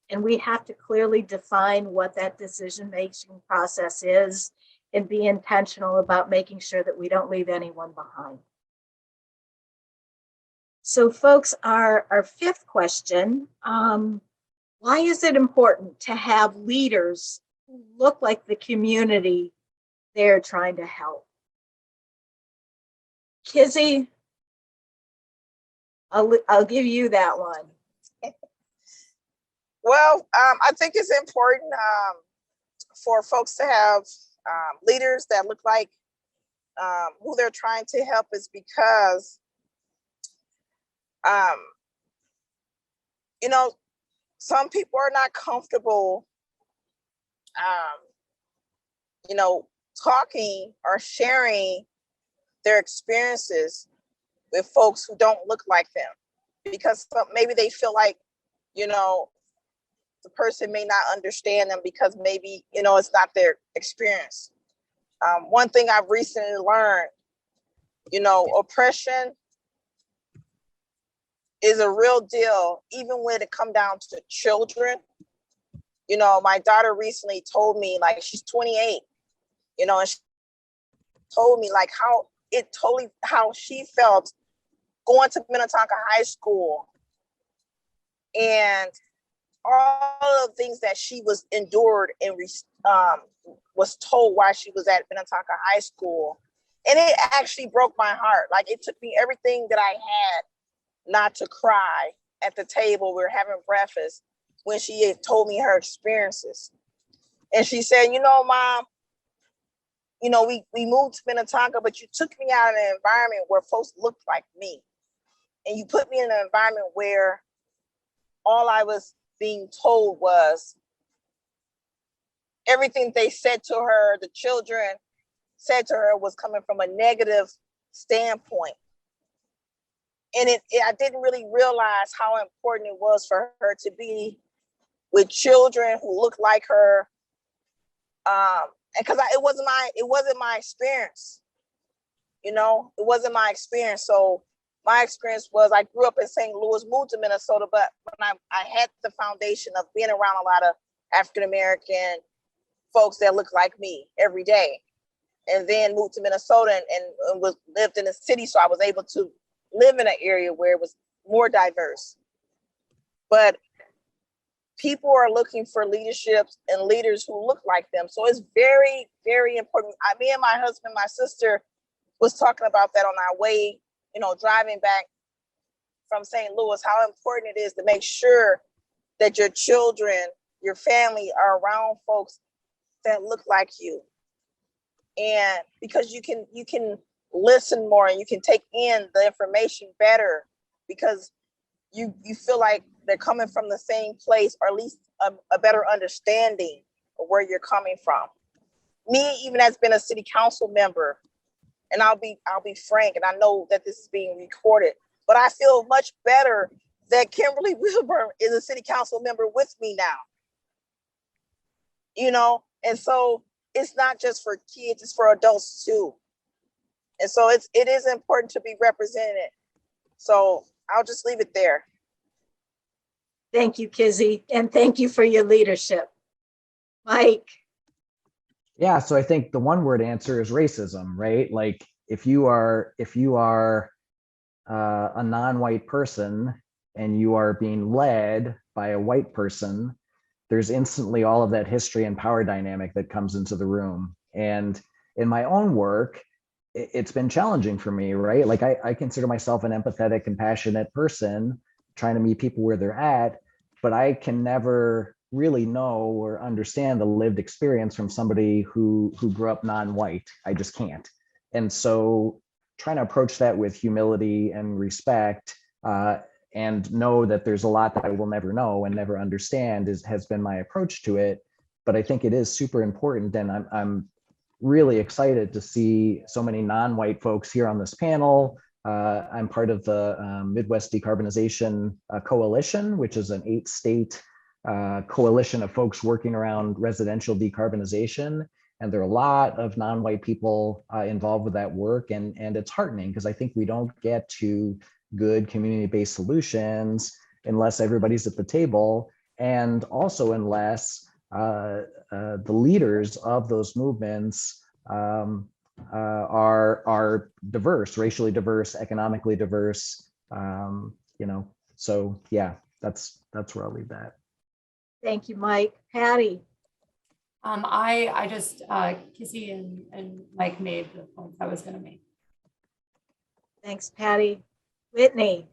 And we have to clearly define what that decision-making process is and be intentional about making sure that we don't leave anyone behind. So folks, our fifth question, why is it important to have leaders who look like the community they're trying to help? Kizzy, I'll give you that one. Well, I think it's important for folks to have leaders that look like who they're trying to help, is because some people are not comfortable, talking or sharing their experiences with folks who don't look like them, because maybe they feel like, the person may not understand them because maybe, it's not their experience. One thing I've recently learned, oppression is a real deal, even when it comes down to children. My daughter recently told me, like, she's 28, and she told me like how she felt going to Minnetonka High School and all of the things that she was endured and was told while she was at Minnetonka High School. And it actually broke my heart. Like, it took me everything that I had not to cry at the table. We were having breakfast when she had told me her experiences. And she said, Mom, you know, we moved to Minnetonka, but you took me out of an environment where folks looked like me. And you put me in an environment where all I was being told was everything they said to her, the children said to her, was coming from a negative standpoint. And I didn't really realize how important it was for her to be with children who looked like her. And because it wasn't my experience, you know, it wasn't my experience. So my experience was I grew up in St. Louis, moved to Minnesota, but when I had the foundation of being around a lot of African-American folks that look like me every day, and then moved to Minnesota and lived in the city. So I was able to live in an area where it was more diverse. But people are looking for leaderships and leaders who look like them. So it's very, very important. Me and my husband, my sister was talking about that on our way, you know, driving back from St. Louis, how important it is to make sure that your children, your family are around folks that look like you. And because you can listen more and you can take in the information better because you feel like they're coming from the same place, or at least a better understanding of where you're coming from. Me, even as been a city council member, and I'll be frank, and I know that this is being recorded, but I feel much better that Kimberly Wilburn is a city council member with me now. You know, and so it's not just for kids, it's for adults too. And so it is important to be represented. So I'll just leave it there. Thank you, Kizzy, and thank you for your leadership. Mike. Yeah, so I think the one word answer is racism, right? Like if you are a non-white person and you are being led by a white person, there's instantly all of that history and power dynamic that comes into the room. And in my own work, it's been challenging for me, right? Like I consider myself an empathetic, compassionate person trying to meet people where they're at, but I can never really know or understand the lived experience from somebody who grew up non-white. I just can't. And so trying to approach that with humility and respect, and know that there's a lot that I will never know and never understand has been my approach to it. But I think it is super important, and I'm really excited to see so many non-white folks here on this panel. I'm part of the Midwest Decarbonization Coalition, which is an 8-state coalition of folks working around residential decarbonization. And there are a lot of non-white people involved with that work. And it's heartening because I think we don't get to good community-based solutions unless everybody's at the table, and also unless the leaders of those movements are diverse, racially diverse, economically diverse. You know, so yeah, that's where I'll leave that. Thank you, Mike. Patty. I just Kizzy and Mike made the points I was going to make. Thanks, Patty. Whitney.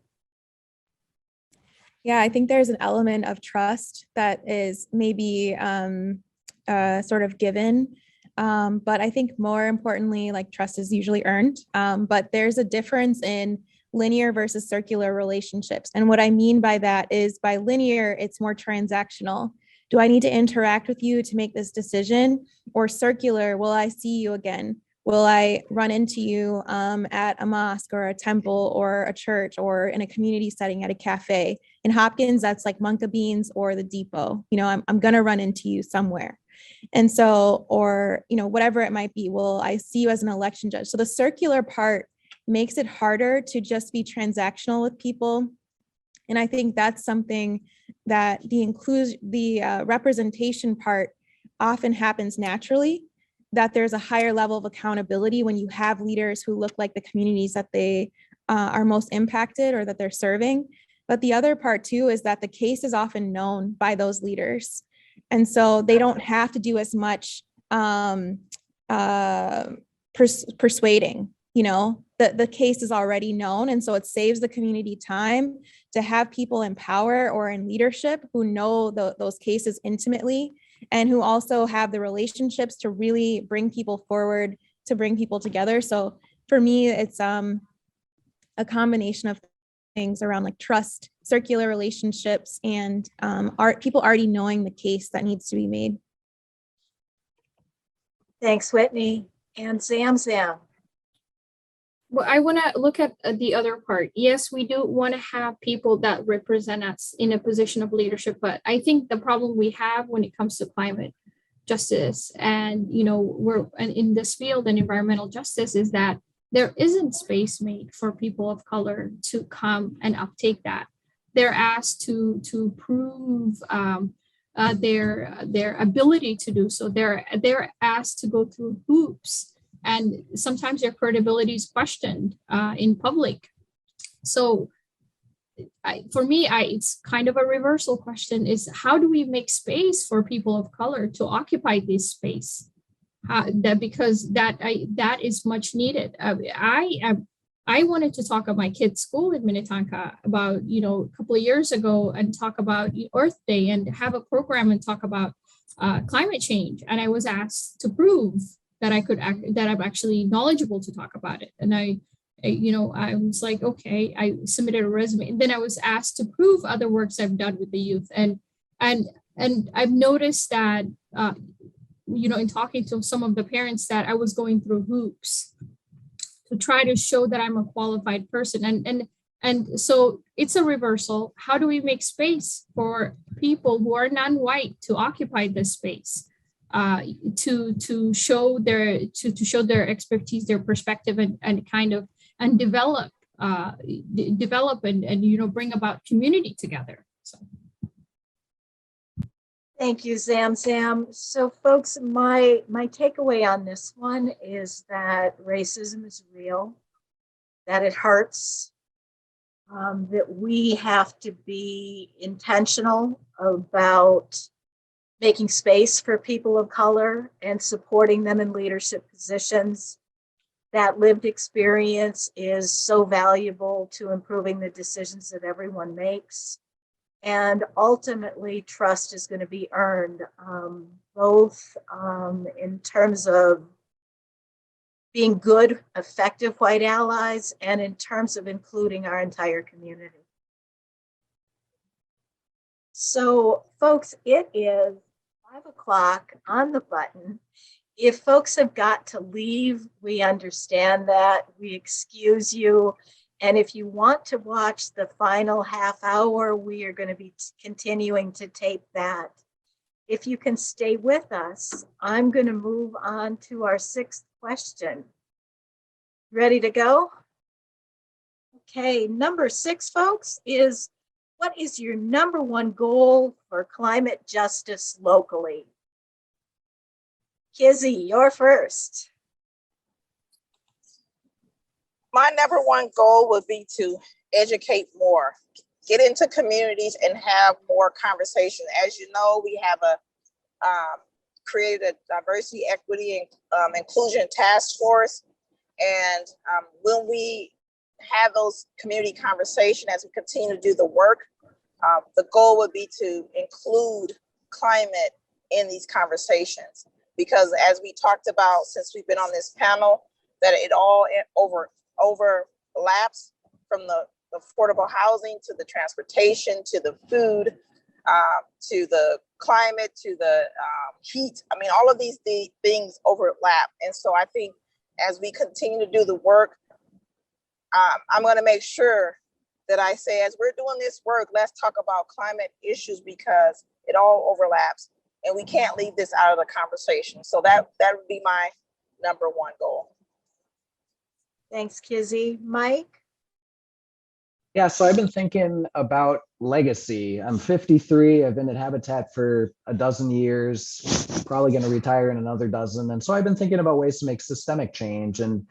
Yeah, I think there's an element of trust that is maybe sort of given. But I think more importantly, like trust is usually earned. But there's a difference in linear versus circular relationships. And what I mean by that is by linear, it's more transactional. Do I need to interact with you to make this decision? Or circular, will I see you again? Will I run into you at a mosque or a temple or a church or in a community setting at a cafe? In Hopkins, that's like Munka Beans or the Depot. You know, I'm going to run into you somewhere. And so, or, you know, whatever it might be, will I see you as an election judge? So the circular part makes it harder to just be transactional with people. And I think that's something that the representation part often happens naturally, that there's a higher level of accountability when you have leaders who look like the communities that they are most impacted or that they're serving. But the other part too is that the case is often known by those leaders. And so they don't have to do as much persuading, you know, the case is already known. And so it saves the community time to have people in power or in leadership who know those cases intimately and who also have the relationships to really bring people forward, to bring people together. So for me, it's a combination of things around like trust, circular relationships, and people already knowing the case that needs to be made. Thanks, Whitney. And Zam. Well, I want to look at the other part. Yes, we do want to have people that represent us in a position of leadership, but I think the problem we have when it comes to climate justice and, we're in this field and environmental justice is that there isn't space made for people of color to come and uptake that. They're asked to prove their ability to do so. They're asked to go through hoops, and sometimes their credibility is questioned in public. So for me, it's kind of a reversal question: is how do we make space for people of color to occupy this space? Because that is much needed. I wanted to talk at my kids' school in Minnetonka about, a couple of years ago and talk about Earth Day and have a program and talk about climate change. And I was asked to prove that that I'm actually knowledgeable to talk about it. And I was like, okay, I submitted a resume. And then I was asked to prove other works I've done with the youth. And I've noticed that, in talking to some of the parents, that I was going through hoops to try to show that I'm a qualified person. And so it's a reversal. How do we make space for people who are non-white to occupy this space, to show their expertise, their perspective, and develop and bring about community together. So. Thank you, Zam. So folks, my takeaway on this one is that racism is real, that it hurts, that we have to be intentional about making space for people of color and supporting them in leadership positions. That lived experience is so valuable to improving the decisions that everyone makes. And ultimately, trust is going to be earned, both in terms of being good, effective white allies, and in terms of including our entire community. So, folks, it is 5 o'clock on the button. If folks have got to leave, we understand that. We excuse you. And if you want to watch the final half hour, we are going to be continuing to tape that. If you can stay with us, I'm going to move on to our 6th question. Ready to go? Okay, number 6, folks, is what is your number 1 goal for climate justice locally? Kizzy, you're first. My number 1 goal would be to educate more, get into communities and have more conversation. As you know, we have created a diversity, equity, and inclusion task force. And when we have those community conversations as we continue to do the work, the goal would be to include climate in these conversations. Because as we talked about, since we've been on this panel, that it all overlaps, from the affordable housing to the transportation to the food, to the climate, to the heat. I mean, all of these things overlap. And so I think as we continue to do the work, I'm going to make sure that I say, as we're doing this work, let's talk about climate issues, because it all overlaps and we can't leave this out of the conversation. So that would be my number 1 goal. Thanks, Kizzy. Mike? Yeah, so I've been thinking about legacy. I'm 53. I've been at Habitat for a dozen years, probably going to retire in another dozen. And so I've been thinking about ways to make systemic change. And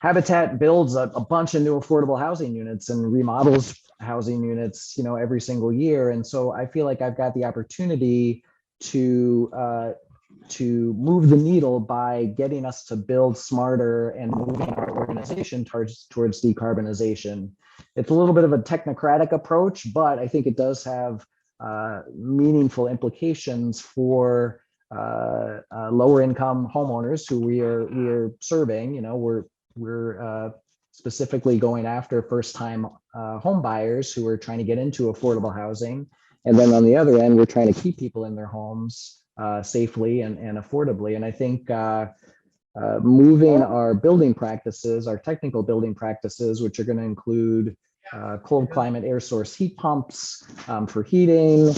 Habitat builds a bunch of new affordable housing units and remodels housing units, every single year. And so I feel like I've got the opportunity to move the needle by getting us to build smarter and moving our organization towards decarbonization. It's a little bit of a technocratic approach, but I think it does have meaningful implications for lower income homeowners who we are serving. You know, we're specifically going after first time home buyers who are trying to get into affordable housing. And then on the other end, we're trying to keep people in their homes safely and affordably. And I think moving our building practices, our technical building practices, which are going to include cold climate air source heat pumps for heating,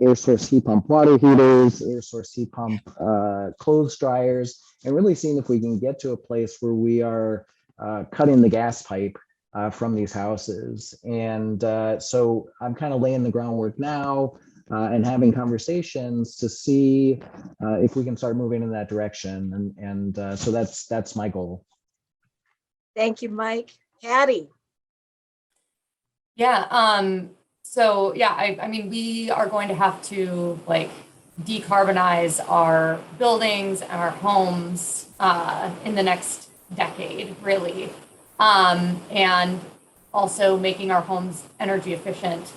air source heat pump water heaters, air source heat pump clothes dryers, and really seeing if we can get to a place where we are cutting the gas pipe from these houses. And so I'm kind of laying the groundwork now and having conversations to see if we can start moving in that direction. And so that's my goal. Thank you, Mike. Patty. Yeah, so yeah, I mean, we are going to have to like decarbonize our buildings and our homes in the next decade, really. And also making our homes energy efficient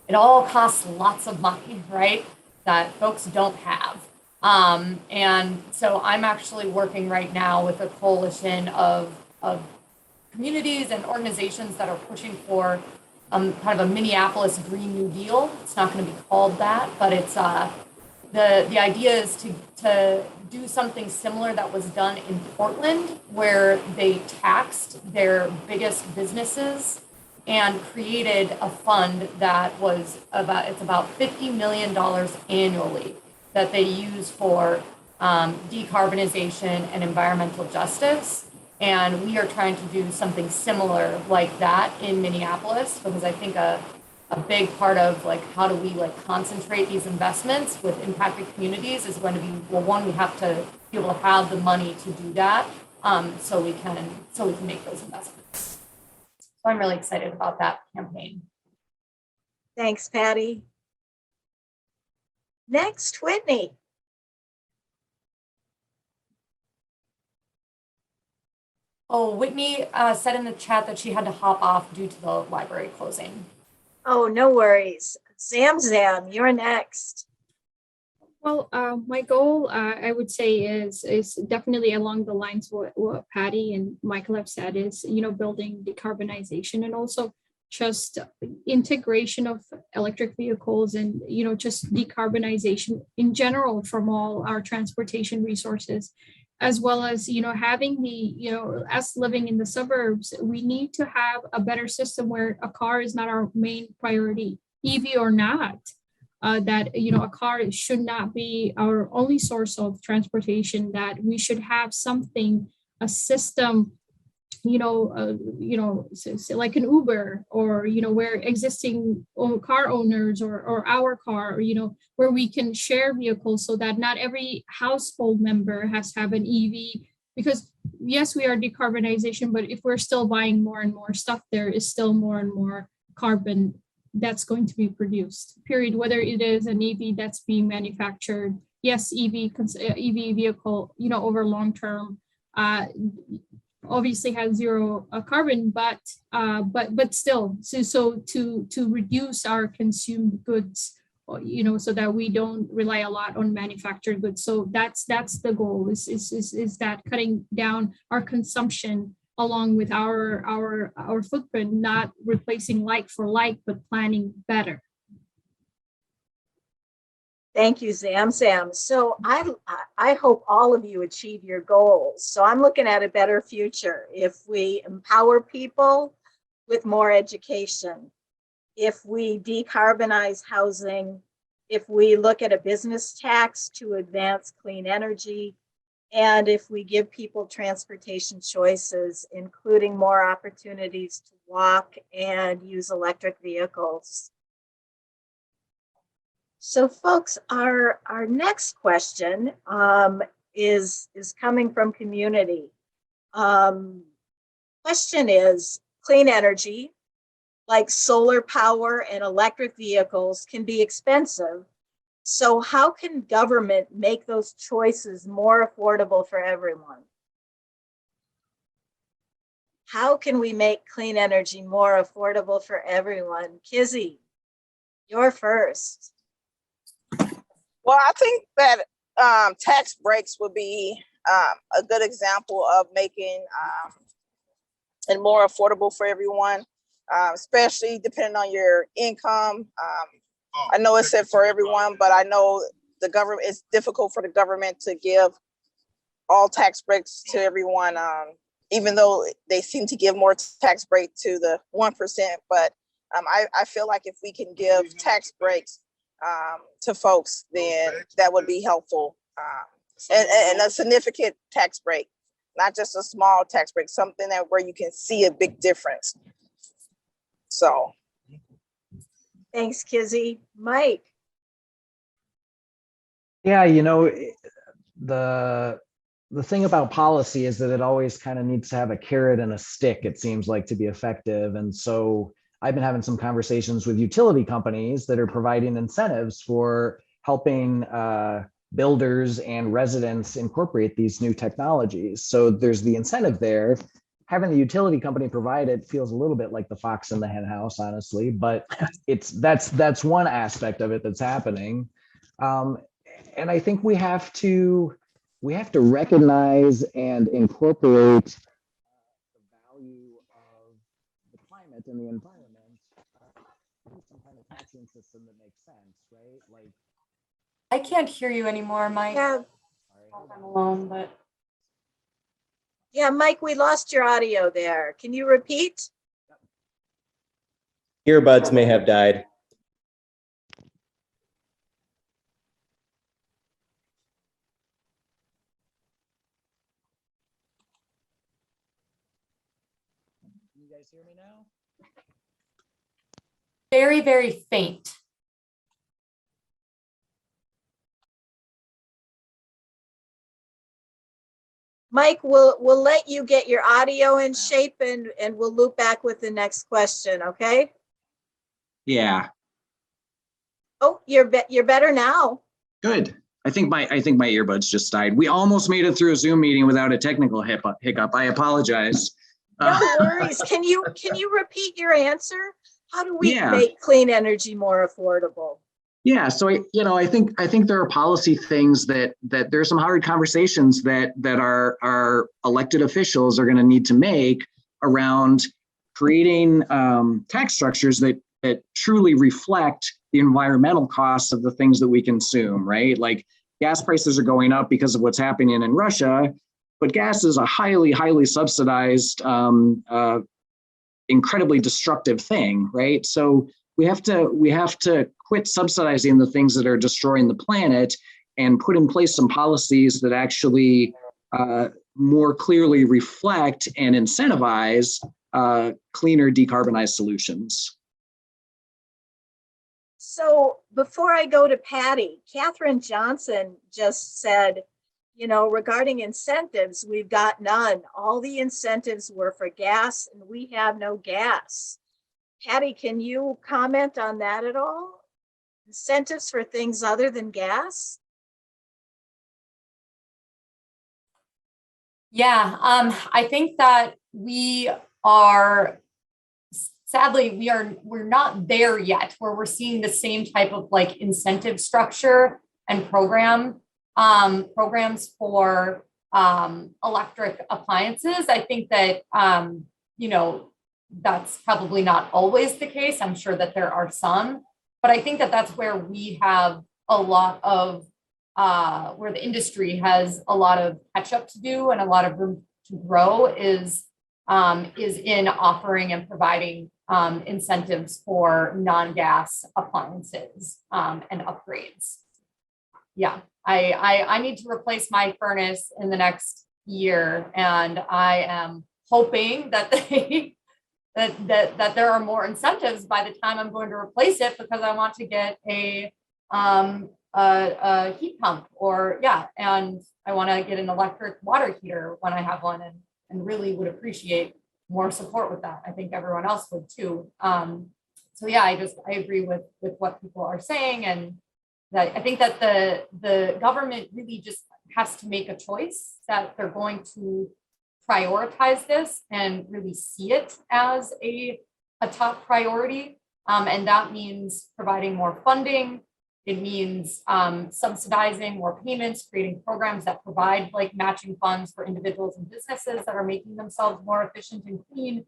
it all costs lots of money, right? That folks don't have. And so I'm actually working right now with a coalition of communities and organizations that are pushing for kind of a Minneapolis Green New Deal. It's not going to be called that, but it's the idea is to do something similar that was done in Portland, where they taxed their biggest businesses and created a fund that was about $50 million annually that they use for decarbonization and environmental justice. And we are trying to do something similar like that in Minneapolis, because I think a big part of like how do we like concentrate these investments with impacted communities is going to be, well, one, we have to be able to have the money to do that, so we can make those investments. So I'm really excited about that campaign. Thanks, Patty. Next, Whitney. Oh, Whitney said in the chat that she had to hop off due to the library closing. Oh, no worries. Zam, you're next. Well, my goal, I would say, is definitely along the lines of what Patty and Michael have said, is, you know, building decarbonization and also just integration of electric vehicles and, you know, just decarbonization in general from all our transportation resources, as well as, you know, having the, you know, us living in the suburbs, we need to have a better system where a car is not our main priority, EV or not. That, you know, a car should not be our only source of transportation, that we should have something, a system, so like an Uber, or, you know, where existing car owners or our car, you know, where we can share vehicles so that not every household member has to have an EV. Because yes, we are decarbonization, but if we're still buying more and more stuff, there is still more and more carbon that's going to be produced, period, whether it is an EV that's being manufactured. Yes, EV vehicle, you know, over long term, obviously has zero carbon, but still, so to reduce our consumed goods, you know, so that we don't rely a lot on manufactured goods. So that's the goal, is that cutting down our consumption along with our footprint, not replacing like for like, but planning better. Thank you, Zam. So I hope all of you achieve your goals. So I'm looking at a better future if we empower people with more education, if we decarbonize housing, if we look at a business tax to advance clean energy, and if we give people transportation choices, including more opportunities to walk and use electric vehicles. So folks, our next question is coming from community. Question is, clean energy, like solar power and electric vehicles, can be expensive. So how can government make those choices more affordable for everyone? How can we make clean energy more affordable for everyone? Kizzy, you're first. Well, I think that tax breaks would be a good example of making it more affordable for everyone, especially depending on your income. I know it's said for everyone, but I know the government, it's difficult for the government to give all tax breaks to everyone, even though they seem to give more tax break to the 1%. But I feel like if we can give tax breaks to folks, then that would be helpful. And a significant tax break, not just a small tax break, something that where you can see a big difference. So. Thanks, Kizzy. Mike. Yeah, the thing about policy is that it always kind of needs to have a carrot and a stick, it seems like, to be effective. And so I've been having some conversations with utility companies that are providing incentives for helping builders and residents incorporate these new technologies. So there's the incentive there. Having the utility company provide it feels a little bit like the fox in the hen house, honestly, but that's one aspect of it that's happening. And I think we have to recognize and incorporate the value of the climate and the environment through some kind of taxing system that makes sense, right? Like, I can't hear you anymore, Mike. Yeah, I'm alone, but yeah, Mike, we lost your audio there. Can you repeat? Earbuds may have died. can you guys hear me now? very, very faint. Mike, we'll let you get your audio in shape and we'll loop back with the next question, okay? Yeah, Oh, you're better now. good. I think my earbuds just died. We almost made it through a Zoom meeting without a technical hiccup. I apologize. No worries. Can you repeat your answer? How do we Yeah. make clean energy more affordable? Yeah, so I think there are policy things that there's some hard conversations that our elected officials are going to need to make around creating tax structures that truly reflect the environmental costs of the things that we consume, right? Like gas prices are going up because of what's happening in Russia, but gas is a highly subsidized, incredibly destructive thing, right? So we have to quit subsidizing the things that are destroying the planet and put in place some policies that actually more clearly reflect and incentivize cleaner, decarbonized solutions. So before I go to Patty, Katherine Johnson just said, regarding incentives, we've got none. All the incentives were for gas and we have no gas. Patty, can you comment on that at all? Incentives for things other than gas? Yeah, I think that sadly, we're not there yet where we're seeing the same type of like incentive structure and programs for electric appliances. I think that, that's probably not always the case. I'm sure that there are some, but I think that that's where we have a lot of, where the industry has a lot of catch up to do and a lot of room to grow is in offering and providing incentives for non-gas appliances and upgrades. Yeah, I need to replace my furnace in the next year, and I am hoping that that there are more incentives by the time I'm going to replace it, because I want to get a heat pump and I want to get an electric water heater when I have one, and really would appreciate more support with that. I think everyone else would too. So yeah, I agree with what people are saying, and that I think that the government really just has to make a choice that they're going to prioritize this and really see it as a top priority. And that means providing more funding. It means subsidizing more payments, creating programs that provide like matching funds for individuals and businesses that are making themselves more efficient and clean,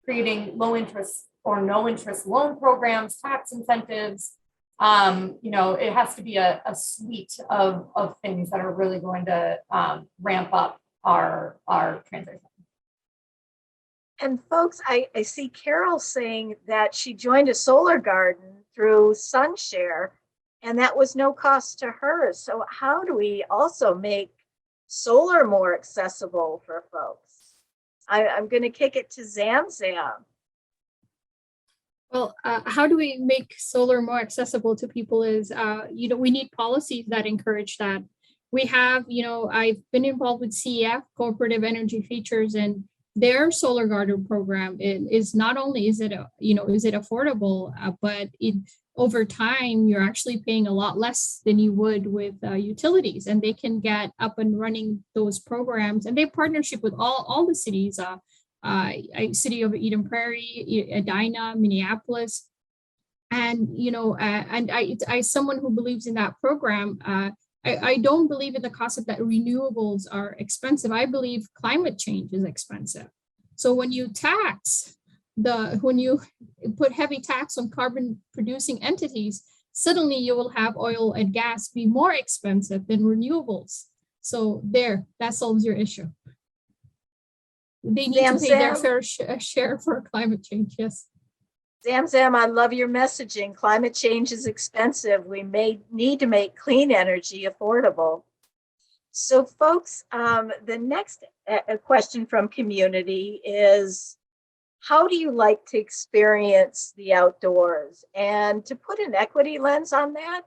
creating low interest or no interest loan programs, tax incentives. It has to be a suite of things that are really going to ramp up our transition. And folks, I see Carol saying that she joined a solar garden through SunShare, and that was no cost to her. So how do we also make solar more accessible for folks? I'm going to kick it to Zam. Well, how do we make solar more accessible to people is, we need policies that encourage that. We have, I've been involved with CEF, Cooperative Energy Features, and their solar garden program is not only is it affordable, but over time, you're actually paying a lot less than you would with utilities, and they can get up and running those programs. And they have partnership with all the cities, City of Eden Prairie, Edina, Minneapolis. And, and I someone who believes in that program, I don't believe in the concept that renewables are expensive. I believe climate change is expensive. So when you put heavy tax on carbon producing entities, suddenly you will have oil and gas be more expensive than renewables. So that solves your issue. They need to pay their fair share for climate change, yes. Zam, I love your messaging. Climate change is expensive. We may need to make clean energy affordable. So folks, the next question from community is, how do you like to experience the outdoors? And to put an equity lens on that,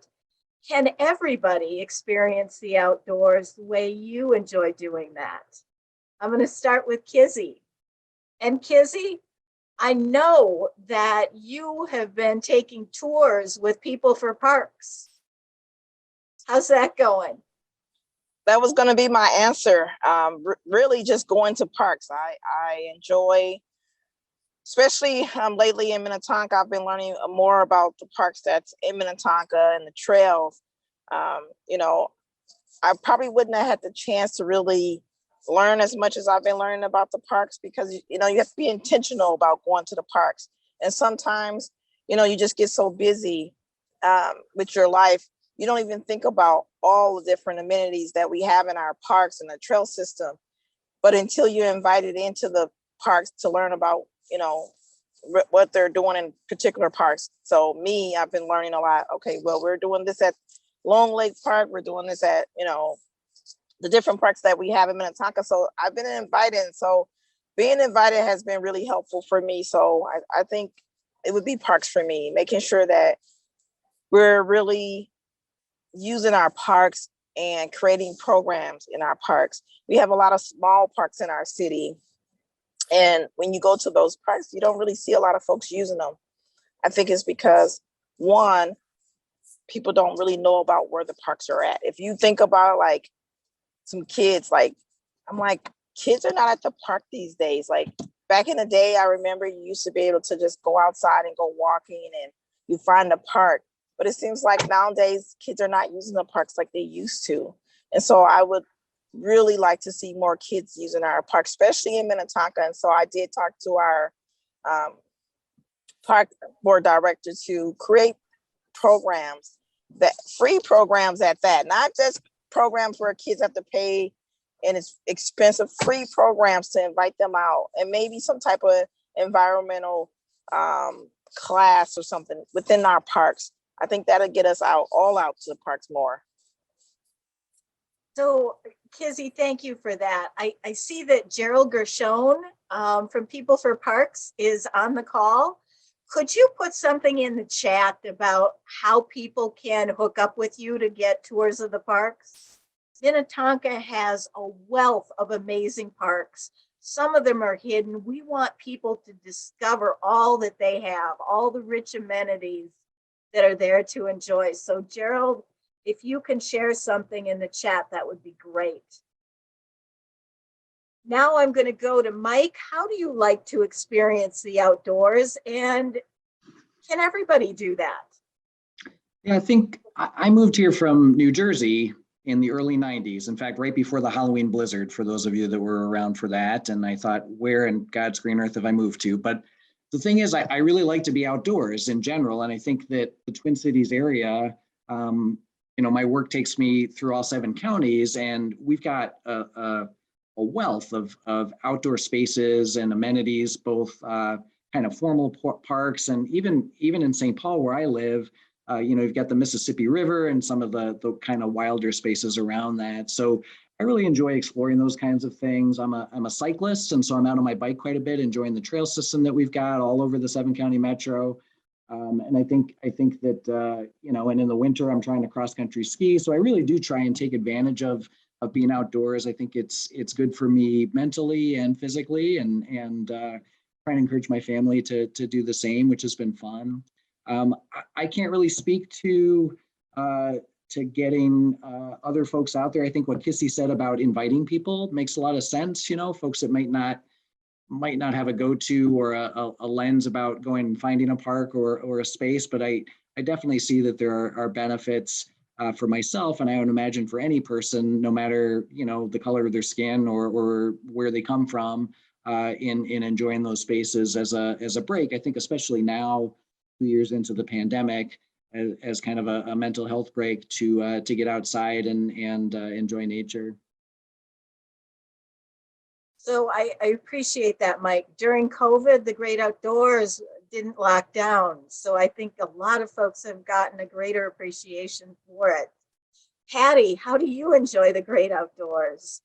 can everybody experience the outdoors the way you enjoy doing that? I'm going to start with Kizzy. And Kizzy, I know that you have been taking tours with People for Parks. How's that going? That was going to be my answer. Really just going to parks. I enjoy, especially lately in Minnetonka, I've been learning more about the parks that's in Minnetonka and the trails. I probably wouldn't have had the chance to really learn as much as I've been learning about the parks, because you have to be intentional about going to the parks. And sometimes you just get so busy with your life, you don't even think about all the different amenities that we have in our parks and the trail system. But until you're invited into the parks to learn about what they're doing in particular parks. So I've been learning a lot. Okay, well, we're doing this at Long Lake Park, we're doing this at the different parks that we have in Minnetonka. So I've been invited. So being invited has been really helpful for me. So I think it would be parks for me, making sure that we're really using our parks and creating programs in our parks. We have a lot of small parks in our city. And when you go to those parks, you don't really see a lot of folks using them. I think it's because, one, people don't really know about where the parks are at. If you think about like some kids, kids are not at the park these days. Like back in the day, I remember you used to be able to just go outside and go walking and you find a park. But it seems like nowadays kids are not using the parks like they used to. And so I would really like to see more kids using our park, especially in Minnetonka. And so I did talk to our park board director to create programs, that free programs at that, not just programs where kids have to pay and it's expensive, free programs to invite them out, and maybe some type of environmental class or something within our parks. I think that'll get us all out to the parks more. So Kizzy, thank you for that. I see that Gerald Gershon from People for Parks is on the call. Could you put something in the chat about how people can hook up with you to get tours of the parks? Minnetonka has a wealth of amazing parks. Some of them are hidden. We want people to discover all that they have, all the rich amenities that are there to enjoy. So Gerald, if you can share something in the chat, that would be great. Now I'm going to go to Mike. How do you like to experience the outdoors, and can everybody do that? Yeah, I think I moved here from New Jersey in the early 90s. In fact, right before the Halloween blizzard, for those of you that were around for that. And I thought, where in God's green earth have I moved to? But the thing is, I really like to be outdoors in general. And I think that the Twin Cities area, my work takes me through all 7 counties, and we've got a wealth of outdoor spaces and amenities, both kind of formal parks, and even in St. Paul, where I live, you've got the Mississippi River and some of the kind of wilder spaces around that. So I really enjoy exploring those kinds of things. I'm a cyclist, and so I'm out on my bike quite a bit, enjoying the trail system that we've got all over the 7-county metro. And I think that and in the winter I'm trying to cross country ski. So I really do try and take advantage of being outdoors. I think it's good for me mentally and physically, and trying to encourage my family to do the same, which has been fun. I can't really speak to getting other folks out there. I think what Kissy said about inviting people makes a lot of sense. Folks that might not have a go-to or a lens about going and finding a park or a space, but I definitely see that there are benefits for myself, and I would imagine for any person, no matter the color of their skin or where they come from, in enjoying those spaces as a break. I think especially now, 2 years into the pandemic, as kind of a mental health break to get outside and enjoy nature. So I appreciate that, Mike. During COVID, the great outdoors didn't lock down. So I think a lot of folks have gotten a greater appreciation for it. Patty, how do you enjoy the great outdoors?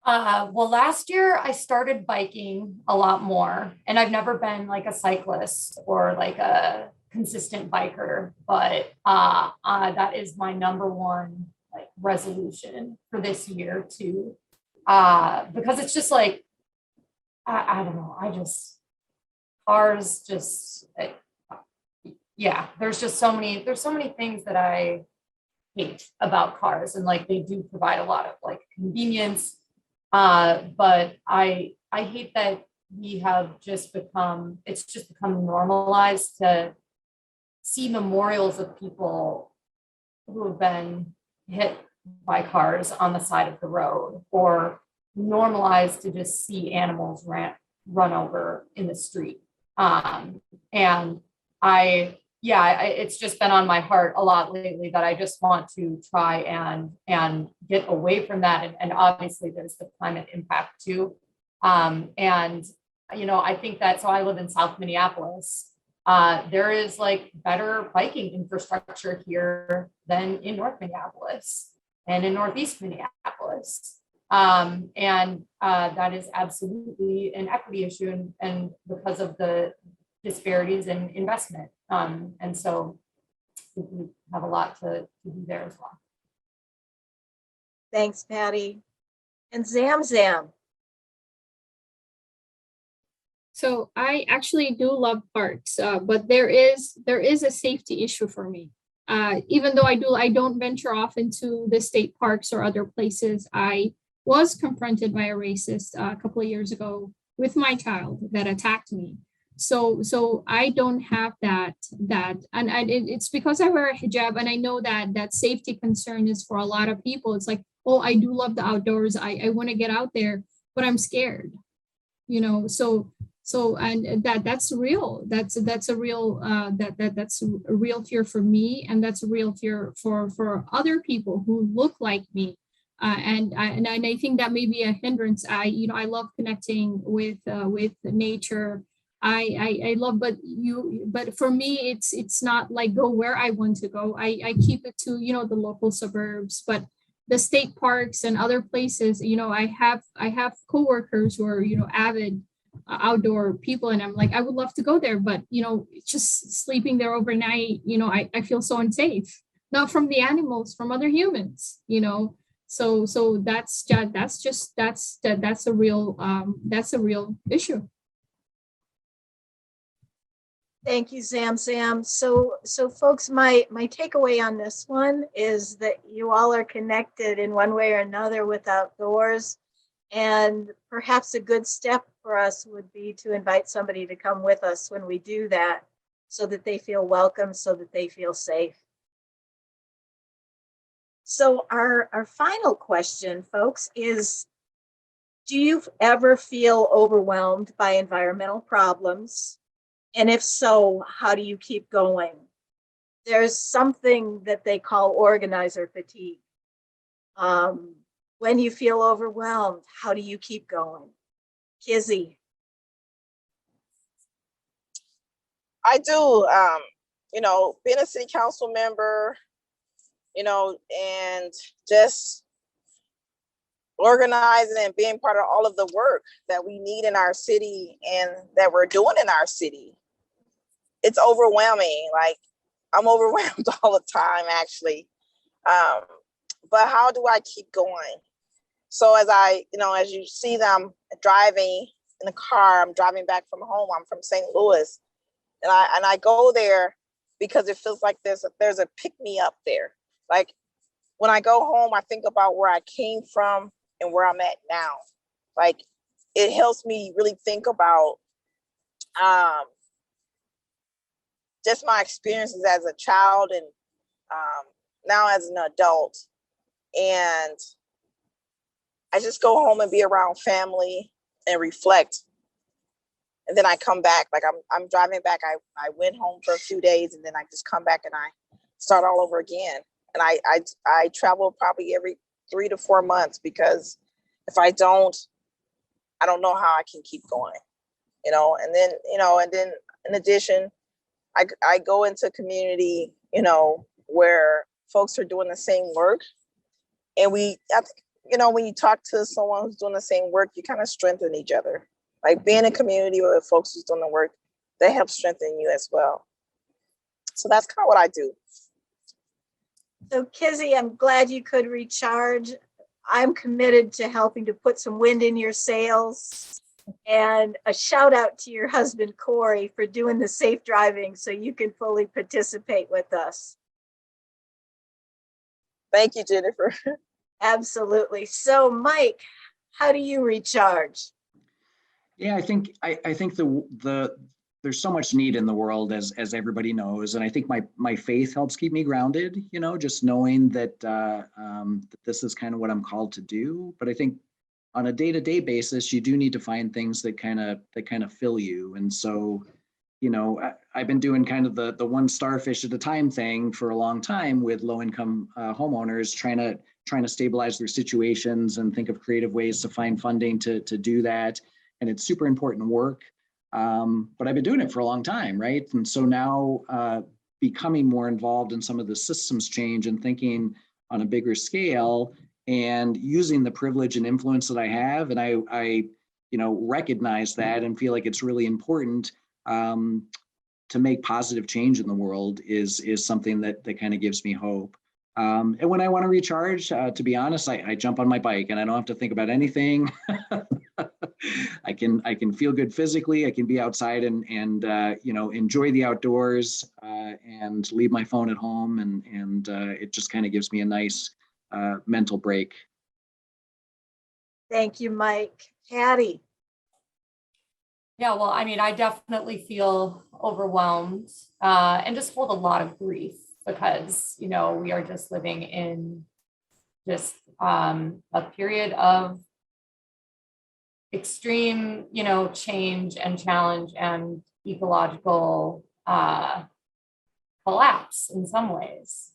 Well, last year I started biking a lot more, and I've never been like a cyclist or like a consistent biker, but that is my number one like resolution for this year too. Because it's just like, I don't know, cars just, yeah, there's so many things that I hate about cars, and like they do provide a lot of like convenience. But I hate that it's just become normalized to see memorials of people who have been hit by cars on the side of the road, or normalized to just see animals run over in the street. And it's just been on my heart a lot lately that I just want to try and get away from that. And obviously there's the climate impact too. I think that, so I live in South Minneapolis. There is like better biking infrastructure here than in North Minneapolis and in Northeast Minneapolis. That is absolutely an equity issue, and because of the disparities in investment. And so we have a lot to do there as well. Thanks, Patty. And Zam. So I actually do love parks, but there is a safety issue for me. Even though I don't venture off into the state parks or other places. I was confronted by a racist a couple of years ago with my child that attacked me. So I don't have that, and it's because I wear a hijab, and I know that safety concern is for a lot of people. It's like, oh, I do love the outdoors. I want to get out there, but I'm scared, So and that's real. That's a real that's a real fear for me, and that's a real fear for other people who look like me. And I think that may be a hindrance. I love connecting with nature. I love, but for me, it's not like go where I want to go. I keep it to, the local suburbs, but the state parks and other places, I have coworkers who are, avid outdoor people, and I'm like, I would love to go there, but just sleeping there overnight, I feel so unsafe, not from the animals, from other humans, so that's a real issue. Thank you, Zam. So folks, my takeaway on this one is that you all are connected in one way or another with outdoors. And perhaps a good step for us would be to invite somebody to come with us when we do that. so that they feel welcome, so that they feel safe. So our final question, folks, is, do you ever feel overwhelmed by environmental problems? And if so, how do you keep going? There's something that they call organizer fatigue. When you feel overwhelmed, how do you keep going? Kizzy. I do, being a city council member, and just organizing and being part of all of the work that we need in our city and that we're doing in our city. It's overwhelming. Like, I'm overwhelmed all the time, actually. But how do I keep going? So as you see them driving in the car, I'm driving back from home. I'm from St. Louis. And I go there because it feels like there's a pick-me-up there. Like, when I go home, I think about where I came from and where I'm at now. Like, it helps me really think about just my experiences as a child and now as an adult. And I just go home and be around family and reflect. And then I come back, like I'm driving back. I went home for a few days and then I just come back and I start all over again. And I travel probably every 3 to 4 months, because if I don't know how I can keep going, and then in addition, I go into community, where folks are doing the same work. And when you talk to someone who's doing the same work, you kind of strengthen each other. Like, being in a community with folks who's doing the work, they help strengthen you as well. So that's kind of what I do. So Kizzy, I'm glad you could recharge. I'm committed to helping to put some wind in your sails. And a shout out to your husband, Corey, for doing the safe driving so you can fully participate with us. Thank you, Jennifer. Absolutely. So Mike, how do you recharge? Yeah, I think there's so much need in the world, as everybody knows, and I think my faith helps keep me grounded. Just knowing that that this is kind of what I'm called to do. But I think on a day-to-day basis, you do need to find things that kind of fill you. And so, I've been doing kind of the one starfish at a time thing for a long time with low-income homeowners, trying to stabilize their situations and think of creative ways to find funding to do that. And it's super important work. But I've been doing it for a long time, right? And so now becoming more involved in some of the systems change and thinking on a bigger scale and using the privilege and influence that I have. And I recognize that and feel like it's really important to make positive change in the world is something that kind of gives me hope. And when I want to recharge, to be honest, I jump on my bike and I don't have to think about anything. I can feel good physically. I can be outside and enjoy the outdoors and leave my phone at home, and it just kind of gives me a nice mental break. Thank you, Mike. Patty. Yeah, well, I mean, I definitely feel overwhelmed and just hold a lot of grief because, we are just living in just a period of extreme, change and challenge and ecological collapse in some ways.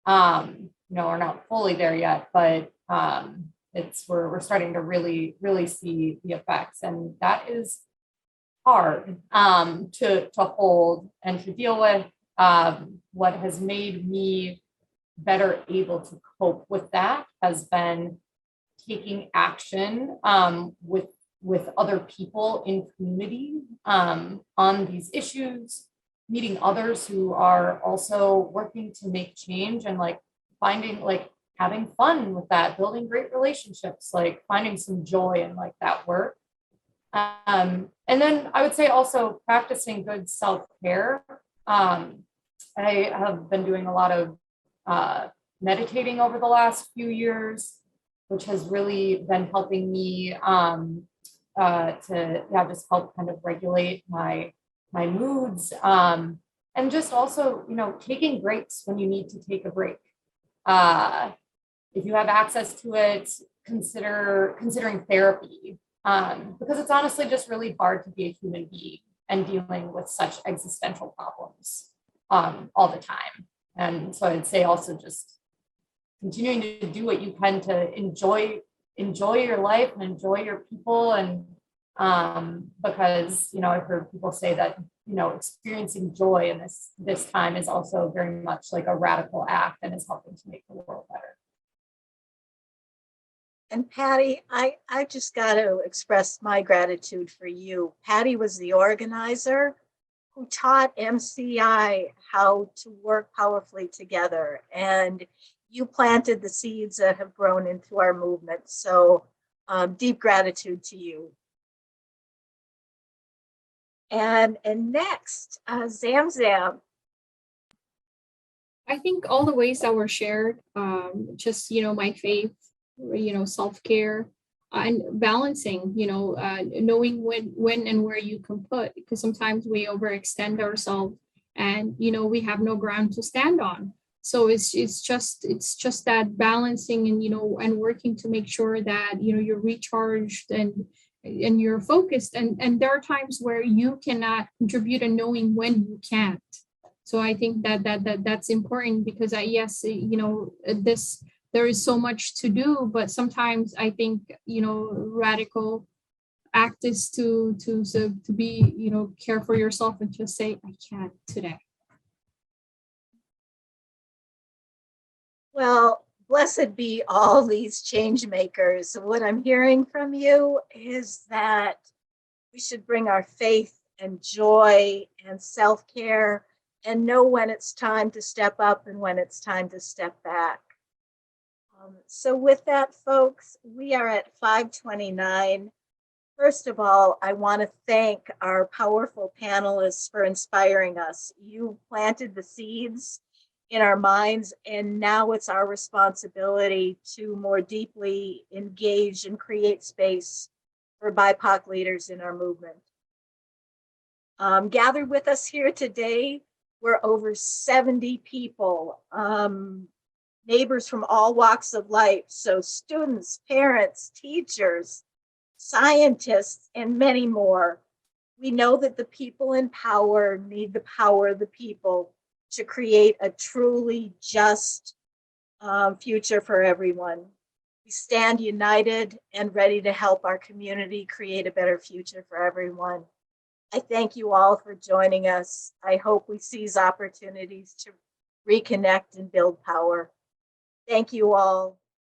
We're not fully there yet, but we're starting to really, really see the effects, and that is hard to hold and to deal with. What has made me better able to cope with that has been taking action with other people in community on these issues, meeting others who are also working to make change, and finding having fun with that, building great relationships, finding some joy in that work. And then I would say also practicing good self-care. I have been doing a lot of meditating over the last few years, which has really been helping me to just help kind of regulate my my moods, and just also, you know, taking breaks when you need to take a break. If you have access to it, considering therapy, because it's honestly just really hard to be a human being and dealing with such existential problems all the time. And so I'd say also just continuing to do what you can to enjoy your life and enjoy your people. And because, you know, I've heard people say that, you know, experiencing joy in this time is also very much like a radical act and is helping to make the world better. And Patty, I just got to express my gratitude for you. Patty was the organizer who taught MCI how to work powerfully together. And you planted the seeds that have grown into our movement. So deep gratitude to you. And next, Zamzam. I think all the ways that were shared, just, you know, my faith, you know, self-care, and balancing, you know, knowing when and where you can put, because sometimes we overextend ourselves and, you know, we have no ground to stand on. So it's just that balancing and, you know, and working to make sure that, you know, you're recharged and you're focused. And there are times where you cannot contribute and knowing when you can't. So I think that's important, because yes, you know, there is so much to do, but sometimes I think, you know, radical act is to be, you know, care for yourself and just say, I can't today. Well, blessed be all these change makers. What I'm hearing from you is that we should bring our faith and joy and self-care and know when it's time to step up and when it's time to step back. So with that, folks, we are at 5:29. First of all, I want to thank our powerful panelists for inspiring us. You planted the seeds in our minds, and now it's our responsibility to more deeply engage and create space for BIPOC leaders in our movement. Gathered with us here today, we're over 70 people, neighbors from all walks of life. So students, parents, teachers, scientists, and many more. We know that the people in power need the power of the people to create a truly just future for everyone. We stand united and ready to help our community create a better future for everyone. I thank you all for joining us. I hope we seize opportunities to reconnect and build power. Thank you all.